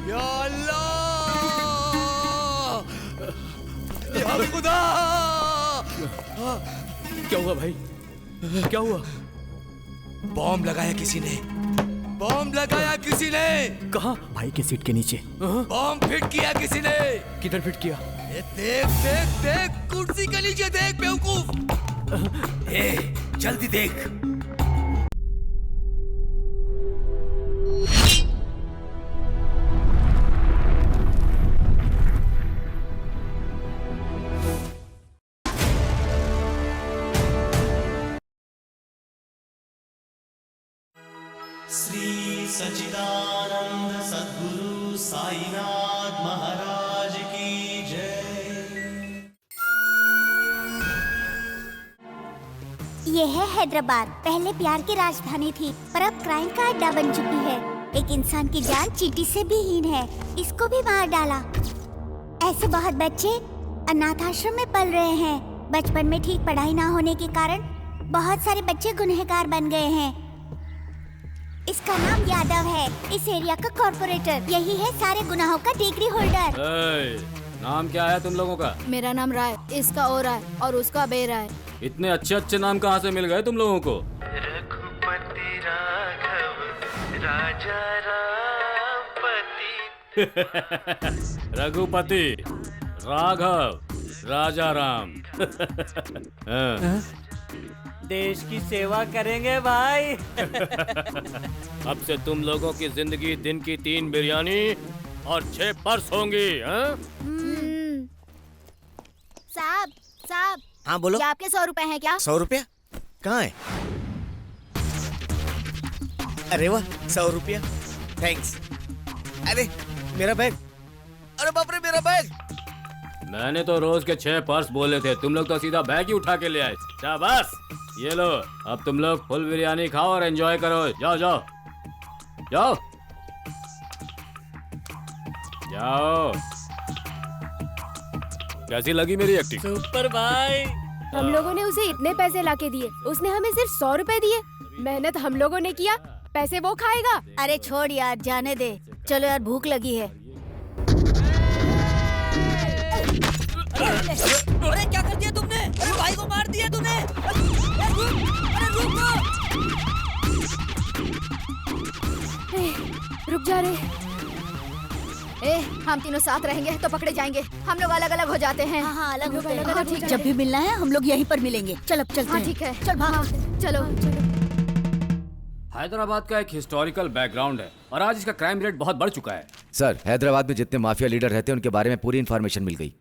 या अल्लाह, या खुदा। क्या हुआ भाई, क्या हुआ? बॉम्ब लगाया किसी ने, बॉम्ब लगाया किसी ने। कहाँ? भाई के सीट के नीचे। बॉम्ब फिट किया किसी ने। किधर फिट किया? देख देख देख, कुर्सी के नीचे देख बेवकूफ। जल्दी देख। श्री सच्चिदानंद सद्गुरु साईनाथ महाराज की जय। ये है हैदराबाद। पहले प्यार की राजधानी थी, पर अब क्राइम का अड्डा बन चुकी है। एक इंसान की जान चींटी से भी हीन है, इसको भी मार डाला। ऐसे बहुत बच्चे अनाथ आश्रम में पल रहे हैं। बचपन में ठीक पढ़ाई ना होने के कारण बहुत सारे बच्चे गुनहगार बन गए हैं। इसका नाम यादव है, इस एरिया का कॉर्पोरेटर। यही है सारे गुनाहों का डिग्री होल्डर। नाम क्या है तुम लोगों का? मेरा नाम राय, इसका ओ राय और उसका बे राय। इतने अच्छे अच्छे नाम कहाँ से मिल गए तुम लोगों को? रघुपति राघव राजा रामपति। रघुपति राघव राजा राम। देश की सेवा करेंगे भाई। अब से तुम लोगों की जिंदगी दिन की 3 बिरयानी और 6 पर्स होंगी। साहब साहब। हाँ बोलो। ये आपके 100 रुपए हैं क्या? 100 रुपया कहाँ है? अरे वाह, 100 रुपया, थैंक्स। अरे मेरा बैग, अरे बाप रे मेरा बैग। मैंने तो रोज के 6 पर्स बोले थे, तुम लोग तो सीधा बैग ही उठा के ले आए। शाबाश, ये लो, अब तुम लोग फुल बिरयानी खाओ और एंजॉय करो। जाओ जाओ जाओ जाओ। कैसी लगी मेरी एक्टिंग? सुपर भाई। हम लोगों ने उसे इतने पैसे लाके दिए, उसने हमें सिर्फ 100 रुपए दिए। मेहनत हम लोगों ने किया, पैसे वो खाएगा। अरे छोड़ यार, जाने दे। चलो यार, भूख लगी है। अरे क्या कर दिया तुमने? अरे भाई को मार दिया तूने। रुक जा रे। हम तीनों साथ रहेंगे तो पकड़े जाएंगे। हम लोग अलग अलग हो जाते हैं। हाँ, अलग होते हैं। हाँ, ठीक है। जब भी मिलना है हम लोग यहीं पर मिलेंगे। चल अब चलते हैं। ठीक है, चल भाग। चलो। हैदराबाद का एक हिस्टोरिकल बैकग्राउंड है और आज इसका क्राइम रेट बहुत बढ़ चुका है। सर, हैदराबाद में जितने माफिया लीडर रहते हैं उनके बारे में पूरी इन्फॉर्मेशन मिल गई।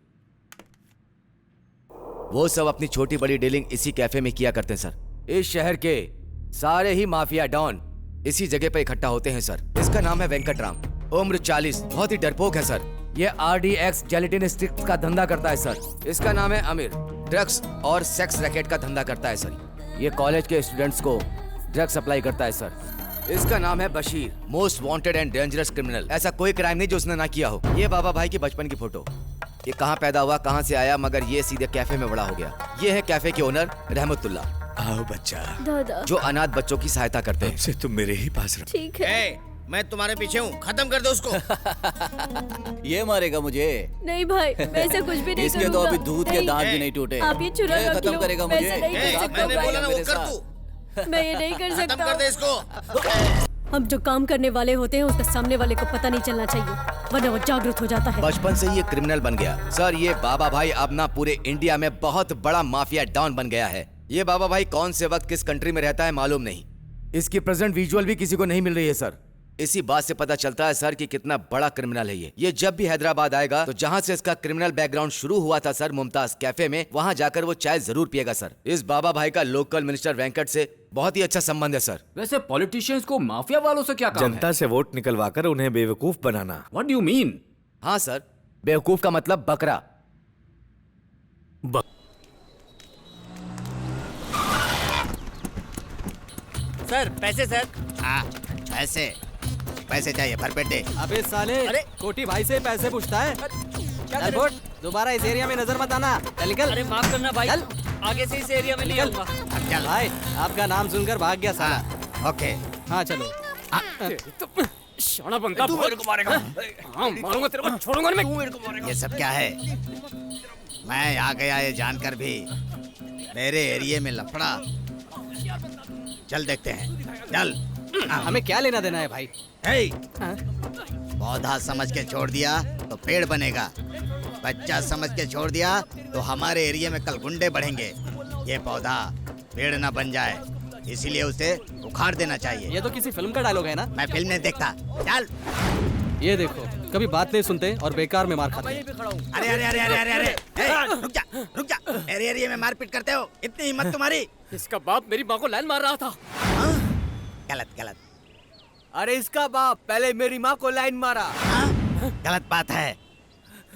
वो सब अपनी छोटी बड़ी डीलिंग इसी कैफे में किया करते हैं सर। इस शहर के सारे ही माफिया डॉन इसी जगह पर इकट्ठा होते हैं सर। इसका नाम है वेंकटराम, उम्र 40, बहुत ही डरपोक है सर। ये RDX जेलेटिन स्टिक्स का धंधा करता है सर। इसका नाम है अमीर, ड्रग्स और सेक्स रैकेट का धंधा करता है सर। ये कॉलेज के स्टूडेंट्स को ड्रग्स सप्लाई करता है सर। इसका नाम है Bashir, most wanted and dangerous criminal. ऐसा कोई क्राइम नहीं जो उसने ना किया हो। ये बाबा भाई की बचपन की फोटो। ये कहाँ पैदा हुआ, कहाँ से आया, मगर ये सीधे कैफे में बड़ा हो गया। ये है कैफे के ओनर रहमतुल्ला। आओ बच्चा, दादा, जो अनाथ बच्चों की सहायता करते हैं। से तुम मेरे ही पास रहो। ठीक है। मैं तुम्हारे पीछे हूँ, खत्म कर दो उसको। ये मारेगा मुझे? नहीं भाई, मैं ऐसा कुछ भी नहीं इसके तो अभी दूध के दांत भी नहीं टूटे। आप ये चुरा ये रख खत्म लो। करेगा मैं मुझे। ऐसा नहीं कर सकता मैंने भाई। बोला ना वो मेरे कर साथ। तू। मैं ये नहीं कर खत्म सकता। कर दे इसको। हम जो काम करने वाले होते हैं उसका सामने वाले को पता नहीं चलना चाहिए, वरना वो जागरूक हो जाता है। बचपन से ये क्रिमिनल बन गया सर। ये बाबा भाई अब ना पूरे इंडिया में बहुत बड़ा माफिया डॉन बन गया है। ये बाबा भाई कौन से वक्त किस कंट्री में रहता है मालूम नहीं। इसकी प्रेजेंट विजुअल भी किसी को नहीं मिल रही है सर। इसी बात से पता चलता है सर कि कितना बड़ा क्रिमिनल है ये जब भी हैदराबाद आएगा तो जहाँ से इसका क्रिमिनल बैकग्राउंड शुरू हुआ था सर, मुमताज कैफे में, वहाँ जाकर वो चाय जरूर पिएगा सर। इस बाबा भाई का लोकल मिनिस्टर वेंकट से बहुत ही अच्छा संबंध है सर। वैसे पॉलिटिशियंस को माफिया वालों से क्या काम है? जनता से वोट निकलवाकर उन्हें बेवकूफ बनाना। What do you mean? हाँ सर, बेवकूफ का मतलब बकरा। सर पैसे सर। हाँ, पैसे चाहिए, भरपेट दे। अबे साले, अरे कोटी भाई से पैसे पूछता है। क्या कर? दोबारा इस एरिया में नजर मत आना। चल निकल। अरे माफ करना भाई, आगे से इस एरिया में नहीं आऊंगा। चल भाई, आपका नाम सुनकर भाग गया साला। ओके। हाँ चलो। शाना बंका तू मेरे को मारेगा। हाँ मारूंगा तेरे को, छोड़ूंगा नहीं मैं। तू मेरे को मारेगा। ये सब क्या है? मैं यहाँ गया ये जानकर भी मेरे एरिया में लफड़ा। चल देखते हैं, चल। हमें क्या लेना देना है भाई? हे, पौधा समझ के छोड़ दिया तो पेड़ बनेगा, बच्चा समझ के छोड़ दिया तो हमारे एरिया में कल गुंडे बढ़ेंगे। ये पौधा पेड़ ना बन जाए, इसीलिए उसे उखाड़ देना चाहिए। ये तो किसी फिल्म का डायलॉग है ना? मैं फिल्म नहीं देखता। चल। ये देखो, कभी बात नहीं सुनते और बेकार में मार खाते हैं। अरे अरे अरे अरे अरे अरे हे, रुक जा। मेरे एरिया में मारपीट करते हो, इतनी हिम्मत तुम्हारी? इसका बाप मेरी माँ को लाइन मार रहा था। गलत। अरे इसका बाप पहले मेरी माँ को लाइन मारा। गलत बात है।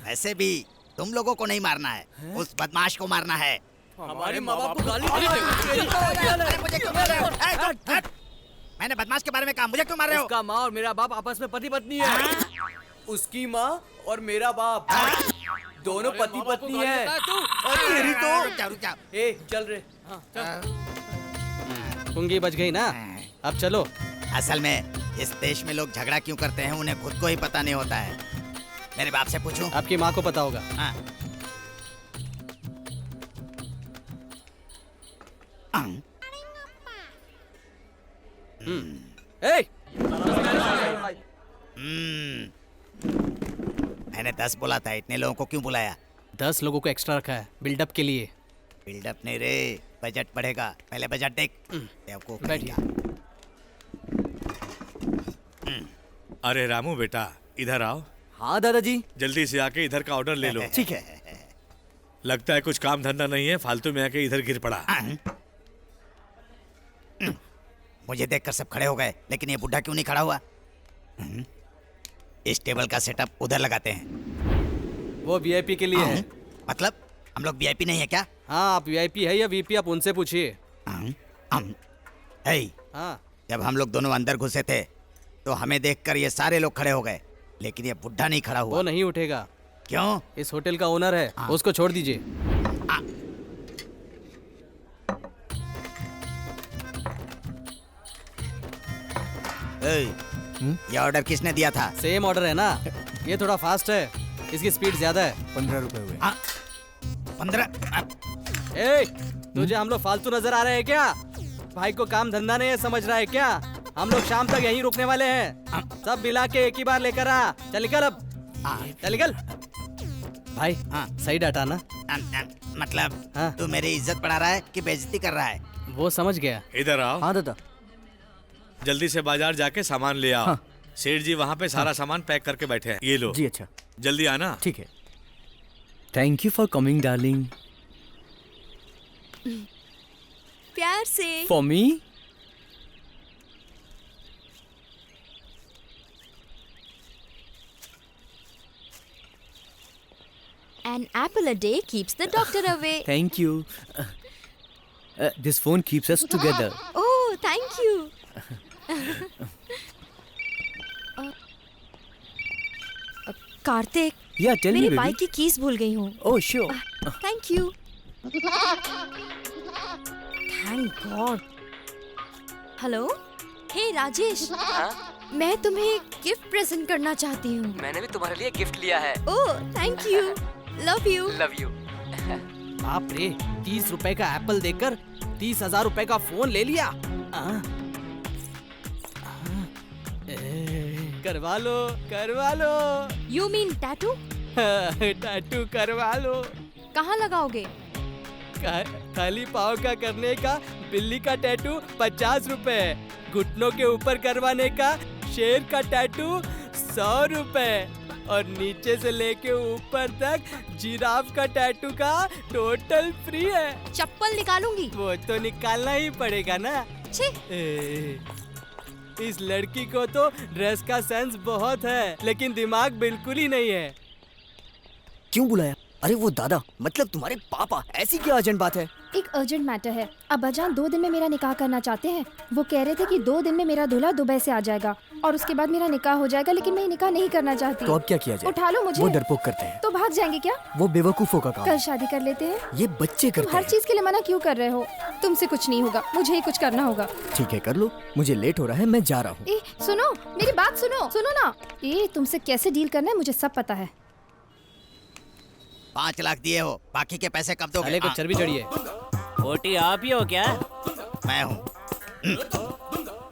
वैसे भी तुम लोगों को नहीं मारना है, उस बदमाश को मारना है। हमारे माँ बाप को गाली मुझे क्यों मार रहे हो? हट। मैंने बदमाश के बारे में कहा, मुझे क्यों मार रहे हो? उसका माँ और मेरा बाप आपस में पति पत्नी है। उसकी माँ और मेरा बाप दोनों पति पत्नी है। तेरी तो रुक जा। ए चल रे। पुंगी बच गई ना? अब चलो। असल में इस देश में लोग झगड़ा क्यों करते हैं उन्हें खुद को ही पता नहीं होता है। मेरे बाप से पूछूं? आपकी माँ को पता होगा। हाँ। मैंने 10 बोला था, इतने लोगों को क्यों बुलाया? 10 लोगों को एक्स्ट्रा रखा है बिल्डअप के लिए। बिल्डअप नहीं रे, बजट बढ़ेगा। पहले बजट देख। बेवकूफ। बैठिए। अरे रामू बेटा, इधर आओ। हाँ दादाजी। जल्दी से आके इधर का ऑर्डर ले लो। ठीक है। लगता है कुछ काम धंधा नहीं है, फालतू में आके इधर गिर पड़ा। मुझे देखकर सब खड़े हो गए, लेकिन ये बुढ़ा क्यों नहीं खड़ा हुआ? इस टेबल का सेटअप उधर लगाते हैं। वो वीआईपी के लिए है। मतलब हम लोग वीआईपी नहीं है क्या? हाँ, आप वीआईपी है या वीपी, आप उनसे पूछिए। हाँ। जब हम लोग दोनों अंदर घुसे थे तो हमें देखकर ये सारे लोग खड़े हो गए, लेकिन ये बुढ़ा नहीं खड़ा हुआ। वो नहीं उठेगा। क्यों? इस होटल का ओनर है, उसको छोड़ दीजिए। ये ऑर्डर किसने दिया था? सेम ऑर्डर है ना? ये थोड़ा फास्ट है, इसकी स्पीड ज्यादा है। 15 रुपए हुए। 15? ए, तुझे हम लोग फालतू नजर आ रहे हैं क्या? भाई को काम धंधा नहीं है समझ रहा है क्या? हम लोग शाम तक यहीं रुकने वाले हैं। सब मिला के एक ही बार लेकर आ। चल निकल अब। चल निकल। भाई सही डाटा ना? मतलब तू मेरी इज्जत बढ़ा रहा है कि बेइज्जती कर रहा है? वो समझ गया। इधर आओ। हाँ दादा। जल्दी से बाजार जाके सामान ले आओ। सेठ जी वहाँ पे सारा सामान पैक करके बैठे हैं। ये लो। जी अच्छा। जल्दी आना। ठीक है। Thank you for coming darling. प्यार से। For me? An apple a day keeps the doctor away. Thank you. This phone keeps us together. Oh, thank you. Kartik, Yeah, tell me, मेरी baby. बाइक की कीज भूल गई हूँ। Oh, sure. Thank you. Thank God. Hello, hey Rajesh. मैं तुम्हें gift present करना चाहती हूँ। मैंने भी तुम्हारे लिए गिफ्ट लिया है। Oh, thank you. Love you. Love you. बाप रे, 30 रुपए का एप्पल देकर 30,000 रुपए का फोन ले लिया। करवा लो, करवा लो। You mean tattoo? टैटू करवा लो। कहाँ लगाओगे? खाली पाँव का करने का बिल्ली का टैटू 50 रुपए, घुटनों के ऊपर करवाने का शेर का टैटू 100 रुपए और नीचे से लेके ऊपर तक जिराफ का टैटू का टोटल फ्री है। चप्पल निकालूंगी। वो तो निकालना ही पड़ेगा ना। छी। इस लड़की को तो ड्रेस का सेंस बहुत है, लेकिन दिमाग बिल्कुल ही नहीं है। क्यों बुलाया? अरे वो दादा, मतलब तुम्हारे पापा, ऐसी क्या अर्जेंट बात है? एक अर्जेंट मैटर है। अब्बाजान 2 दिन में मेरा निकाह करना चाहते हैं। वो कह रहे थे कि 2 दिन में मेरा दूल्हा दुबई से आ जाएगा और उसके बाद मेरा निकाह हो जाएगा, लेकिन मैं ये निकाह नहीं करना चाहती। तो अब क्या किया जाए? उठा लो मुझे। वो डरपोक करते हैं। तो भाग जाएंगे क्या? वो बेवकूफों का काम। कल शादी कर लेते हैं। ये बच्चे तुम करते हर हैं। चीज के लिए मना क्यों कर रहे हो? तुमसे कुछ नहीं होगा, मुझे ही कुछ करना होगा। ठीक है, कर लो। मुझे लेट हो रहा है, मैं जा रहा हूँ। ए सुनो, मेरी बात सुनो, सुनो ना। ए तुमसे कैसे डील करना है मुझे सब पता है। 5 लाख दिए हो, बाकी के पैसे कब दोगे? साले को चर्बी चढ़ी है। खोटी आप ही हो क्या? मैं हूँ।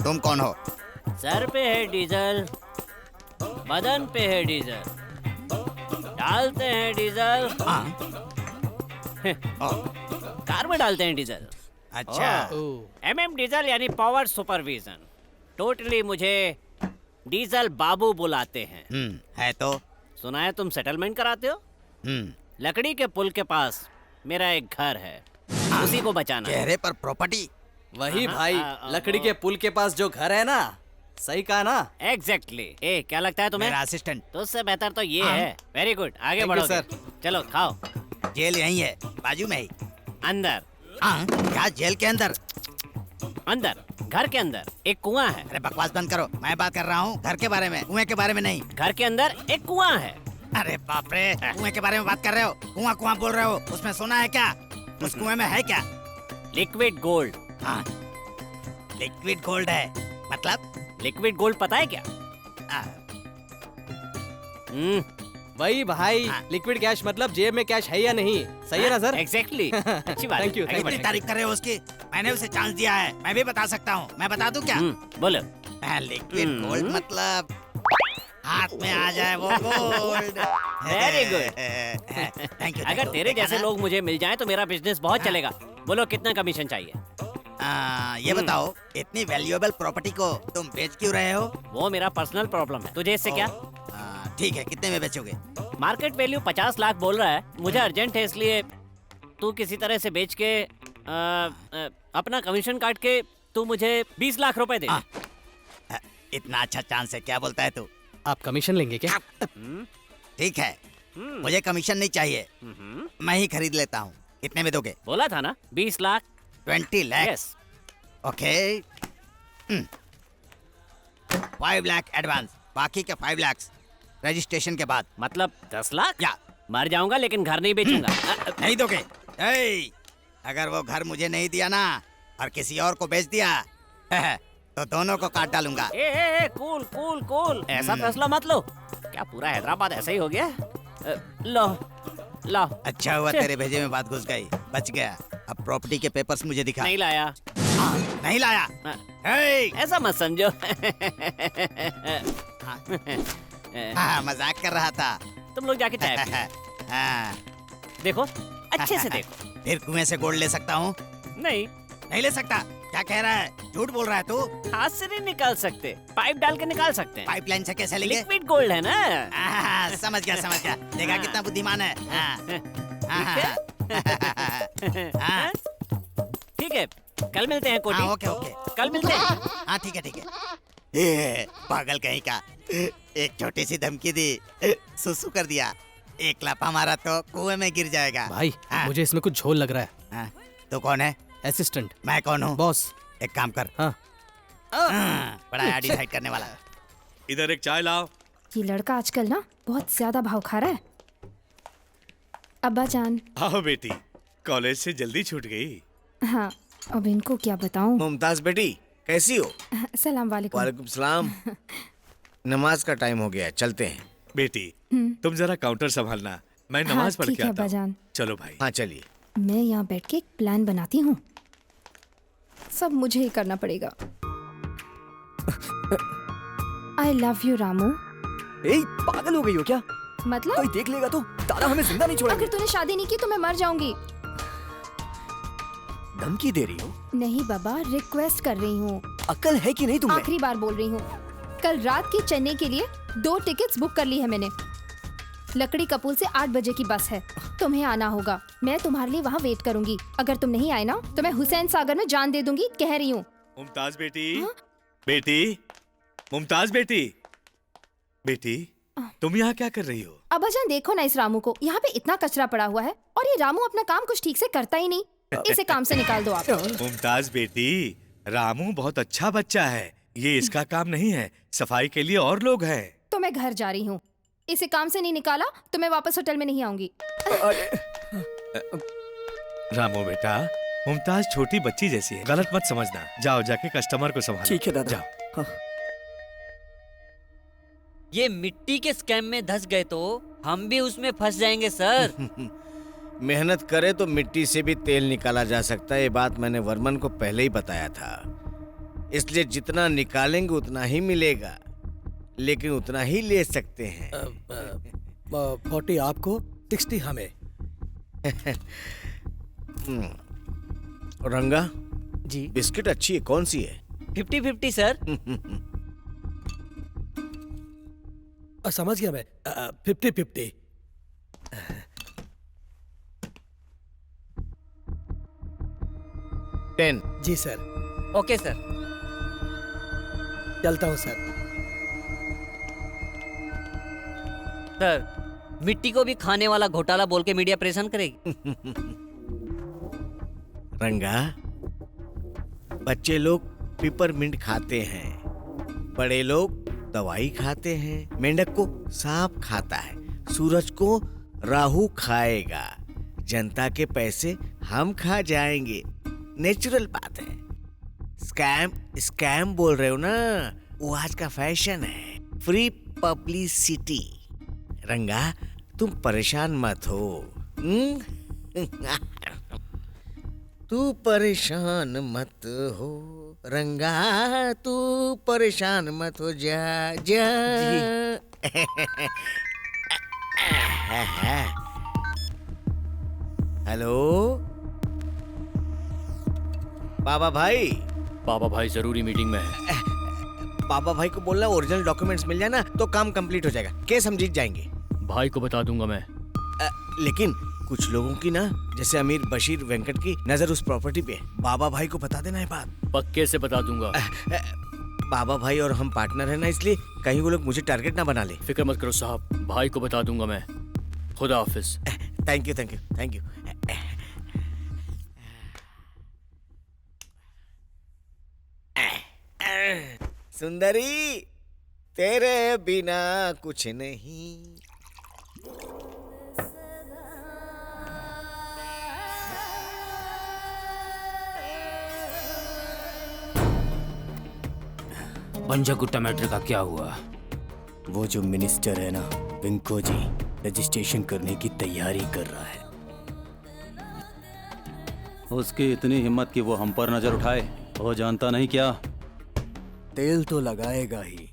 तुम कौन हो? सर पे है डीजल, बदन पे है डीजल, डालते हैं डीजल। कार में डालते हैं डीजल। अच्छा। MM डीजल यानी पावर सुपरविजन। टोटली मुझे डीजल बाबू बुलाते हैं। है तो। सुना है तुम सेटलमेंट कराते हो? लकड़ी के पुल के पास मेरा एक घर है, उसी को बचाना। चेहरे पर प्रॉपर्टी। वही भाई, लकड़ी के पुल के पास जो घर है ना, सही कहा ना? एग्जैक्टली। ए क्या लगता है तुम्हें? मेरा असिस्टेंट। तो उससे बेहतर तो ये है। वेरी गुड, आगे बढ़ो सर। चलो खाओ। जेल यहीं है, बाजू में ही। अंदर। क्या जेल के अंदर? अंदर, घर के अंदर एक कुआं है। अरे बकवास बंद करो, मैं बात कर रहा हूँ घर के बारे में, कुएं के बारे में नहीं। घर के अंदर एक कुआं है। अरे बाप रे, कुएं के बारे में बात कर रहे हो? कुआं कुआं बोल रहे हो, उसमें सोना है क्या? उस कुएं में है क्या? Liquid gold. हाँ, लिक्विड गोल्ड है। मतलब? लिक्विड गोल्ड पता है क्या? वही भाई, लिक्विड कैश मतलब जेब में कैश है या नहीं, सही है ना सर? एग्जैक्टली। अच्छी बात। Thank you. कितनी तारीफ कर रहे हो उसकी? मैंने उसे चांस दिया है, मैं भी बता सकता हूँ। मैं बता दूँ क्या? बोलो। लिक्विड गोल्ड मतलब हाथ में आ जाए वो gold. Very good. Thank you. अगर तेरे जैसे लोग मुझे मिल जाएं तो मेरा बिजनेस बहुत चलेगा। बोलो कितना कमीशन चाहिए? ये बताओ, इतनी वैल्यूएबल प्रॉपर्टी को तुम बेच क्यों रहे हो? वो मेरा पर्सनल प्रॉब्लम है, तुझे इससे क्या? ठीक है, कितने में बेचोगे? मार्केट वैल्यू 50 लाख बोल रहा है, मुझे अर्जेंट है, इसलिए तू किसी तरह से बेच के अपना कमीशन काट के तू मुझे 20 लाख रुपए दे। इतना अच्छा चांस है, क्या बोलता है तू? आप कमीशन लेंगे क्या? ठीक है, मुझे कमीशन नहीं चाहिए, मैं ही खरीद लेता हूँ। कितने में दोगे? बोला था ना 20 lakh. 20 lakh. Yes. Okay. 5 lakh advance, बाकी के 5 लाख रजिस्ट्रेशन के बाद। मतलब 10 लाख? या मर जाऊंगा लेकिन घर नहीं बेचूंगा। नहीं दोगे? अगर वो घर मुझे नहीं दिया ना और किसी और को बेच दिया तो दोनों को काट डालूंगा। कूल कूल कूल, ऐसा फैसला मत लो। क्या पूरा हैदराबाद ऐसा ही हो गया? लो लो। अच्छा हुआ तेरे भेजे में बात घुस गई, बच गया। अब प्रॉपर्टी के पेपर्स मुझे दिखा। नहीं लाया। नहीं लाया? ऐसा मत समझो। मजाक कर रहा था। तुम लोग जाके चाय देखो, अच्छे से देखो। फिर कुएं से गोल्ड ले सकता हूँ? नहीं ले सकता। क्या कह रहा है? झूठ बोल रहा है तू। हाथ से नहीं निकाल सकते, पाइप डाल के निकाल सकते हैं। पाइपलाइन से कैसे लेंगे? लिक्विड गोल्ड है ना। समझ गया। देखा कितना बुद्धिमान है। ठीक है, कल मिलते हैं कोटी। ओके। कल मिलते हैं। हाँ ठीक है। पागल कहीं का, एक छोटी सी धमकी दी, सुसु कर दिया। 1 लाख हमारा तो कुएं में गिर जाएगा। भाई मुझे इसमें कुछ झोल लग रहा है। तो कौन है? असिस्टेंट। मैं कौन हूँ? बॉस। एक काम कर। बड़ा डिसाइड करने वाला। इधर एक चाय लाओ। ये लड़का आजकल ना बहुत ज्यादा भाव खा रहा है। अब्बा जान। आओ बेटी, कॉलेज से जल्दी छूट गई। हाँ, अब इनको क्या बताऊं। मुमताज बेटी, कैसी हो? सलाम वालेकुम। वालेकुम सलाम। नमाज का टाइम हो गया, चलते हैं। बेटी तुम जरा काउंटर संभालना, मैं नमाज पढ़ के आता हूँ। चलो भाई। हाँ चलिए। मैं यहाँ बैठ के एक प्लान बनाती हूँ, सब मुझे ही करना पड़ेगा। I love you Ramu. पागल हो गई हो क्या? मतलब? कोई देख लेगा तो दादा हमें जिंदा नहीं छोड़ेंगे। अगर तूने शादी नहीं की तो मैं मर जाऊंगी। धमकी दे रही हो? नहीं बाबा, रिक्वेस्ट कर रही हूँ। अक्ल है कि नहीं तुम्हें? आखिरी बार बोल रही हूँ। कल रात की चेन्नई के लिए 2 टिकट्स बुक कर ली है मैंने। लकड़ी का पुल से 8 बजे की बस है, तुम्हें आना होगा। मैं तुम्हारे लिए वहाँ वेट करूंगी। अगर तुम नहीं आए ना तो मैं हुसैन सागर में जान दे दूंगी, कह रही हूँ। मुमताज बेटी। बेटी, मुमताज बेटी। बेटी तुम यहाँ क्या कर रही हो? अब्बाजान देखो ना इस रामू को, यहाँ पे इतना कचरा पड़ा हुआ है और ये रामू अपना काम कुछ ठीक से करता ही नहीं। इसे काम से निकाल दो आप। मुमताज बेटी, रामू बहुत अच्छा बच्चा है, ये इसका काम नहीं है, सफाई के लिए और लोग हैं। तो मैं घर जा रही हूँ, इसे काम से नहीं निकाला तो मैं वापस होटल में नहीं आऊंगी। रामू बेटा, मुमताज छोटी बच्ची जैसी है, गलत मत समझना। जाओ जाके कस्टमर को संभालो। ठीक है दादा। जाओ। ये मिट्टी के स्कैम में धंस गए तो हम भी उसमें फंस जाएंगे सर। मेहनत करे तो मिट्टी से भी तेल निकाला जा सकता है, ये बात मैंने वर्मन को पहले ही बताया था। इसलिए जितना निकालेंगे उतना ही मिलेगा, लेकिन उतना ही ले सकते हैं। 40 आपको, 60 हमें। रंगा जी, बिस्किट अच्छी है, कौन सी है? 50-50 सर। समझ गया मैं। 50-50। टेन। जी सर। Okay sir. चलता हूँ सर। सर, मिट्टी को भी खाने वाला घोटाला बोल के मीडिया परेशान करेगी। रंगा, बच्चे लोग पिपरमिंट खाते हैं, बड़े लोग दवाई खाते हैं, मेंढक को सांप खाता है, सूरज को राहु खाएगा, जनता के पैसे हम खा जाएंगे। नेचुरल बात है। स्कैम बोल रहे हो ना, वो आज का फैशन है, फ्री पब्लिसिटी। रंगा, तुम परेशान मत हो। तू परेशान मत हो रंगा, तू परेशान मत हो, जा जा। हेलो बाबा भाई। बाबा भाई जरूरी मीटिंग में है। बाबा भाई को बोलना ओरिजिनल डॉक्यूमेंट्स मिल जाए ना तो काम कंप्लीट हो जाएगा, केस हम जीत जाएंगे। भाई को बता दूंगा मैं। लेकिन कुछ लोगों की ना, जैसे अमीर बशीर वेंकट की नजर उस प्रॉपर्टी पे है। बाबा भाई को बता देना है बात। पक्के से बता दूंगा। बाबा भाई और हम पार्टनर है ना, इसलिए कहीं वो लोग मुझे टारगेट ना बना ले। फिक्र मत करो साहब, भाई को बता दूंगा मैं। खुदा हाफिज। Thank you thank you thank you. सुंदरी, तेरे बिना कुछ नहीं। पंजागुट्टा मैटर का क्या हुआ? वो जो मिनिस्टर है ना, विंको जी, रजिस्ट्रेशन करने की तैयारी कर रहा है। उसकी इतनी हिम्मत कि वो हम पर नजर उठाए, वो जानता नहीं क्या? तेल तो लगाएगा ही।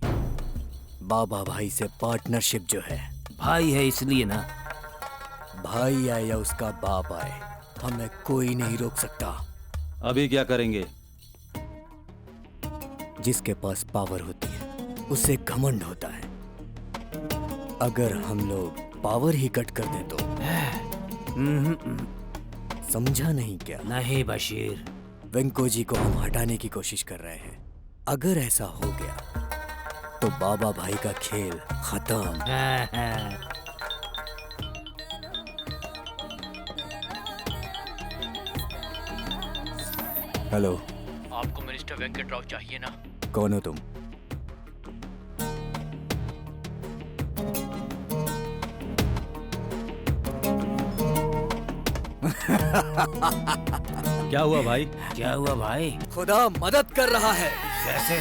बाबा भाई से पार्टनरशिप जो है, भाई है इसलिए ना। भाई आए या उसका बाप आए, हमें कोई नहीं रोक सकता। अभी क्या करेंगे? जिसके पास पावर होती है उसे घमंड होता है। अगर हम लोग पावर ही कट कर दें तो समझा नहीं क्या? नहीं बशीर, वेंको जी को हम हटाने की कोशिश कर रहे हैं। अगर ऐसा हो गया तो बाबा भाई का खेल खत्म। हेलो, आपको मिनिस्टर वेंकट राव चाहिए ना? कौन हो तुम? क्या हुआ भाई? क्या हुआ भाई? खुदा मदद कर रहा है। कैसे?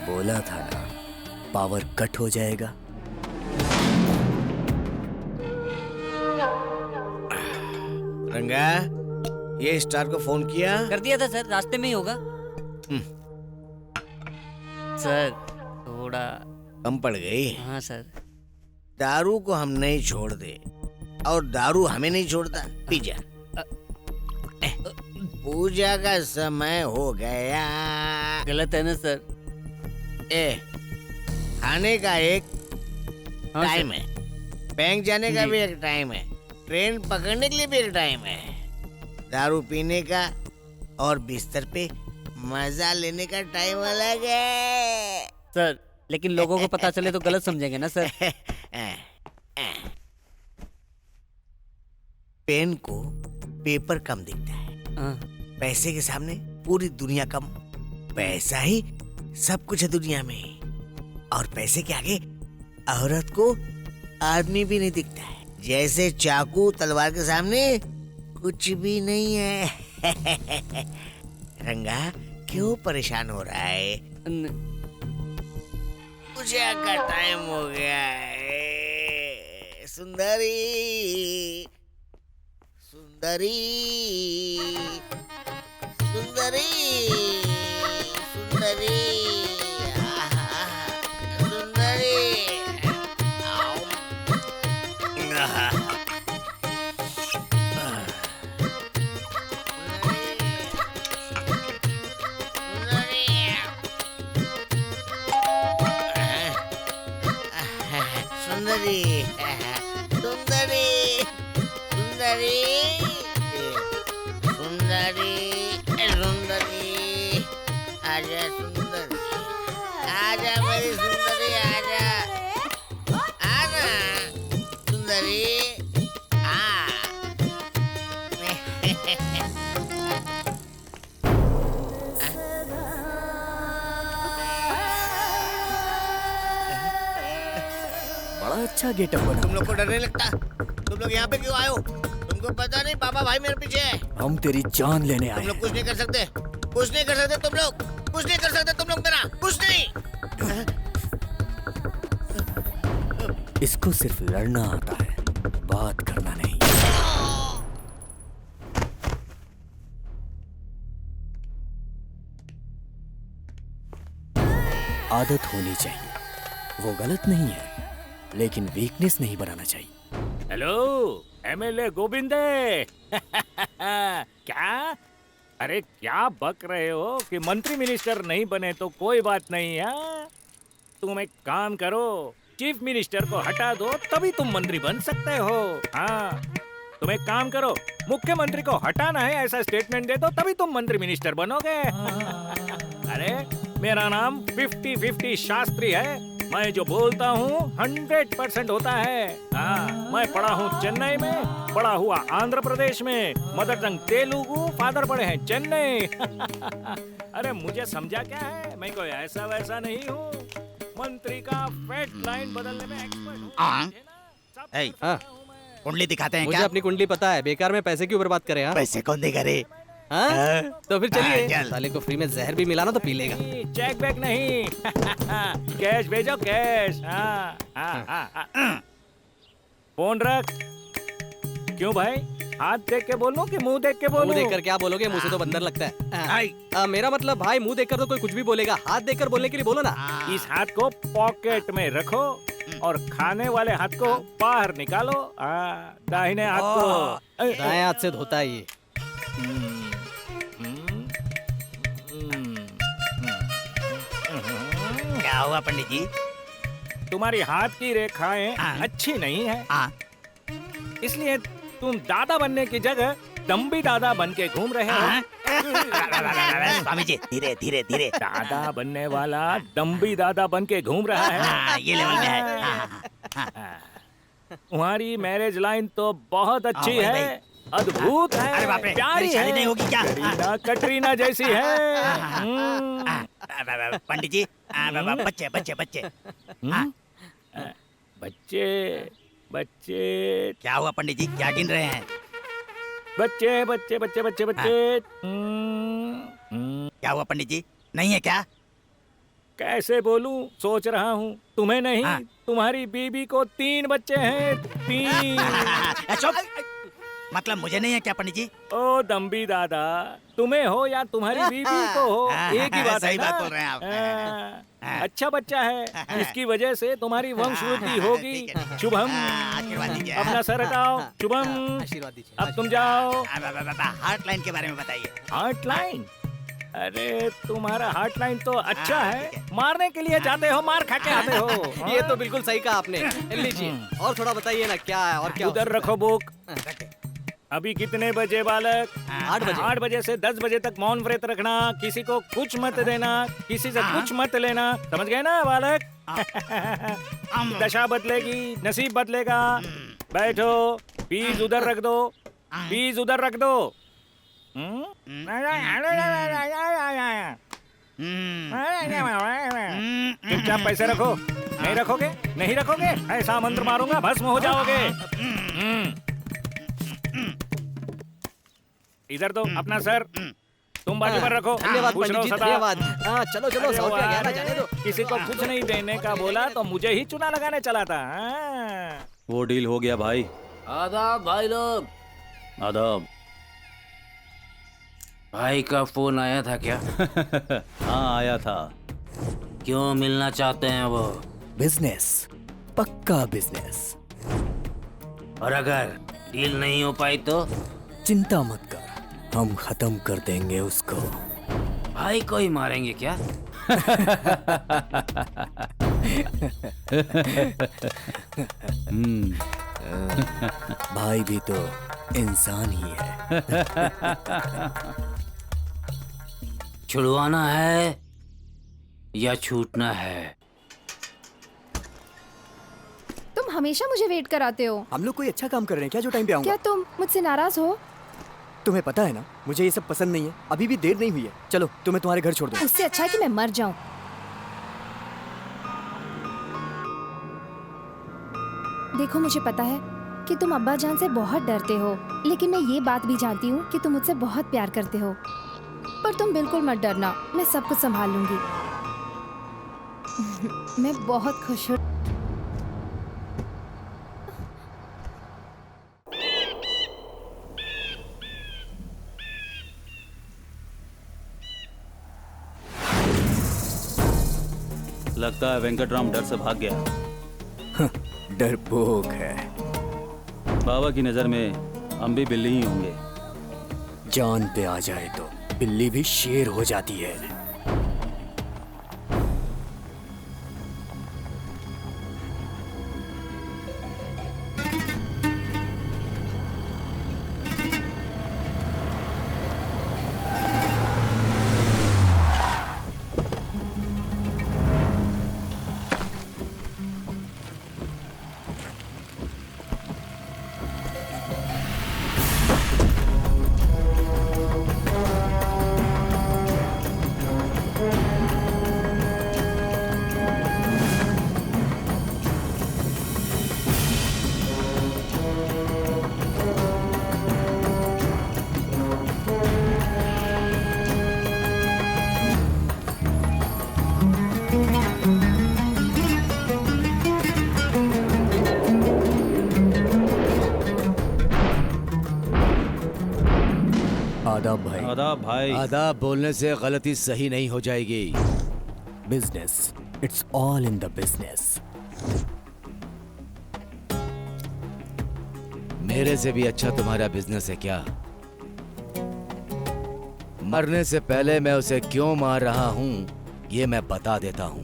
बोला था ना, पावर कट हो जाएगा। रंगा, ये स्टार को फोन किया? कर दिया था सर, रास्ते में ही होगा। सर थोड़ा कम पड़ गई। हाँ सर। दारू को हम नहीं छोड़ दे और दारू हमें नहीं छोड़ता। पी जा। पूजा का समय हो गया। गलत है ना सर? खाने का एक हाँ टाइम है, बैंक जाने का भी एक टाइम है, ट्रेन पकड़ने के लिए भी एक टाइम है, दारू पीने का और बिस्तर पे मजा लेने का टाइम अलग है। सर लेकिन लोगों को पता चले तो गलत समझेंगे ना सर। पेन को पेपर कम दिखता है, पैसे के सामने पूरी दुनिया कम। पैसा ही सब कुछ है दुनिया में, और पैसे के आगे औरत को आदमी भी नहीं दिखता है। जैसे चाकू तलवार के सामने कुछ भी नहीं है। रंगा क्यों परेशान हो रहा है? पूजा का टाइम हो गया है। सुंदरी सुंदरी सुंदरी सुंदरी सुंदरी। सुंदरी सुंदरी सुंदरी सुंदरी सुंदरी, आजा सुंदरी, आजा मेरी सुंदरी, आजा आजा सुंदरी। बड़ा अच्छा गेटअप बना। तुम लोग को डर नहीं लगता? तुम लोग यहाँ पे क्यों आए हो? तुमको पता नहीं बाबा भाई मेरे पीछे है। हम तेरी जान लेने आए। तुम लोग कुछ नहीं कर सकते, कुछ नहीं कर सकते। तुम लोग कुछ नहीं कर सकते। तुम लोग मेरा कुछ नहीं। इसको सिर्फ लड़ना आता है, बात करना नहीं। आदत होनी चाहिए, वो गलत नहीं है, लेकिन वीकनेस नहीं बनाना चाहिए। हेलो एमएलए गोविंदे। क्या? अरे क्या बक रहे हो कि मंत्री मिनिस्टर नहीं बने तो कोई बात नहीं है। तुम एक काम करो, चीफ मिनिस्टर को हटा दो, तभी तुम मंत्री बन सकते हो। हाँ, तुम एक काम करो, मुख्यमंत्री को हटाना है ऐसा स्टेटमेंट दे दो, तभी तुम मंत्री मिनिस्टर बनोगे। अरे मेरा नाम 50-50 शास्त्री है। मैं जो बोलता हूँ 100% होता है। हाँ, मैं पढ़ा हूँ चेन्नई में, पढ़ा हुआ आंध्र प्रदेश में, मदर टंग तेलुगु, फादर पढ़े हैं चेन्नई। अरे मुझे समझा क्या है, मैं कोई ऐसा वैसा नहीं हूँ। मंत्री का फैट लाइन बदलने में एक्सपर्ट हूँ। कुंडली दिखाते हैं मुझे क्या? अपनी कुंडली पता है, बेकार में पैसे क्यों बर्बाद करें? हाँ? पैसे कौन देगा रे? हाँ? तो फिर चलिए, चल। साले को फ्री में जहर भी मिला ना तो पी लेगा। चेक बैक नहीं। कैश भेजो कैश। हाँ, हाँ, हाँ, हाँ। फोन रख। क्यों भाई, हाथ देख के बोलो कि मुंह देख के बोलो? मुंह देखकर क्या बोलोगे, मुंह से तो बंदर लगता है। मेरा मतलब भाई, मुंह देखकर तो कोई कुछ भी बोलेगा, हाथ देखकर बोलने के लिए बोलो ना। इस हाथ को पॉकेट में रखो और खाने वाले हाथ को बाहर निकालो। दाहिने हाथ को दाएं हाथ से धोता है ये। क्या हुआ पंडित जी? तुम्हारी हाथ की रेखाएं अच्छी नहीं है, इसलिए तुम दादा बनने की जगह दम्बी दादा बन के घूम रहे हो। स्वामी जी धीरे धीरे धीरे। दादा बनने वाला दम्बी दादा बन के घूम रहा है। ये लेवल में है। तुम्हारी मैरिज लाइन तो बहुत अच्छी है, अद्भुत है, अरे बाप रे, प्यारी मेरी शादी है, नहीं होगी क्या? कटरीना जैसी है। पंडित जी बच्चे बच्चे बच्चे बच्चे बच्चे क्या हुआ पंडित जी, क्या गिन रहे हैं? बच्चे बच्चे बच्चे बच्चे बच्चे। क्या हुआ पंडित जी, नहीं है क्या? कैसे बोलूं, सोच रहा हूँ। तुम्हें नहीं, तुम्हारी बीबी को 3 बच्चे हैं। 3। मतलब मुझे नहीं है क्या पंडित जी? ओ दम्बी दादा, तुम्हें हो या तुम्हारी बीबी को हो, एक ही बात है। सही ना? बात बोल रहे हैं आप। अच्छा बच्चा है, इसकी वजह से तुम्हारी वंश वृद्धि होगी। शुभम, अपना सर हटाओ। शुभम, आशीर्वाद दीजिए। अब तुम जाओ। हार्ट लाइन के बारे में बताइए। Heart line? अरे तुम्हारा हार्ट लाइन तो अच्छा है, मारने के लिए जाते हो, मार खा के आते हो। ये तो बिल्कुल सही कहा आपने। लीजिए और थोड़ा बताइए ना, क्या है और क्या? उधर रखो बुक। अभी कितने बजे बालक? 8 बजे। 8 बजे से 10 बजे तक मौन व्रत रखना, किसी को कुछ मत देना, किसी से कुछ मत लेना, समझ गए ना बालक? दशा बदलेगी, नसीब बदलेगा। बैठो, फीस उधर रख दो, फीस उधर रख दो। चुपचाप पैसे रखो। नहीं रखोगे, नहीं रखोगे, ऐसा मंत्र मारूंगा भस्म हो जाओगे। इधर दो अपना सर, तुम बाजू पर रखो। धन्यवाद खुश रहो पंडित जी, सदा। धन्यवाद। हाँ, चलो चलो, अरे 100 रुपया वाह, गया ना, जाने दो। किसी को कुछ नहीं देने का बोला तो मुझे ही चुना लगाने चला था। हाँ। वो डील हो गया भाई। आदाब भाई लोग। आदाब। भाई का फोन आया था क्या? हाँ आया था। क्यों मिलना चाहते हैं वो? बिजनेस, पक्का बिजनेस। और अगर डील नहीं हो पाई तो? चिंता मत कर, हम खत्म कर देंगे उसको। भाई को ही मारेंगे क्या? भाई भी तो इंसान ही है। छुड़वाना है या छूटना है? तुम हमेशा मुझे वेट कराते हो। हम लोग कोई अच्छा काम कर रहे हैं क्या जो टाइम पे आऊंगा? क्या तुम मुझसे नाराज हो? तुम्हें पता है ना, मुझे ये सब पसंद नहीं है। अभी भी देर नहीं हुई है। चलो, तुम्हें तुम्हारे घर छोड़ दूं। उससे अच्छा है कि मैं मर जाऊं। देखो, मुझे पता है कि तुम अब्बा जान से बहुत डरते हो, लेकिन मैं ये बात भी जानती हूँ कि तुम मुझसे बहुत प्यार करते हो। पर तुम बिल्कुल मत डरना, मैं सब कुछ संभाल लूंगी। मैं बहुत खुश हूँ। लगता है वेंकटराम डर से भाग गया। डरपोक है। बाबा की नजर में हम भी बिल्ली ही होंगे। जान पे आ जाए तो बिल्ली भी शेर हो जाती है। आदाब भाई। आदाब भाई। आदाब बोलने से गलती सही नहीं हो जाएगी। Business, it's all in the business. मेरे से भी अच्छा तुम्हारा बिजनेस है क्या? मरने से पहले मैं उसे क्यों मार रहा हूं ये मैं बता देता हूं।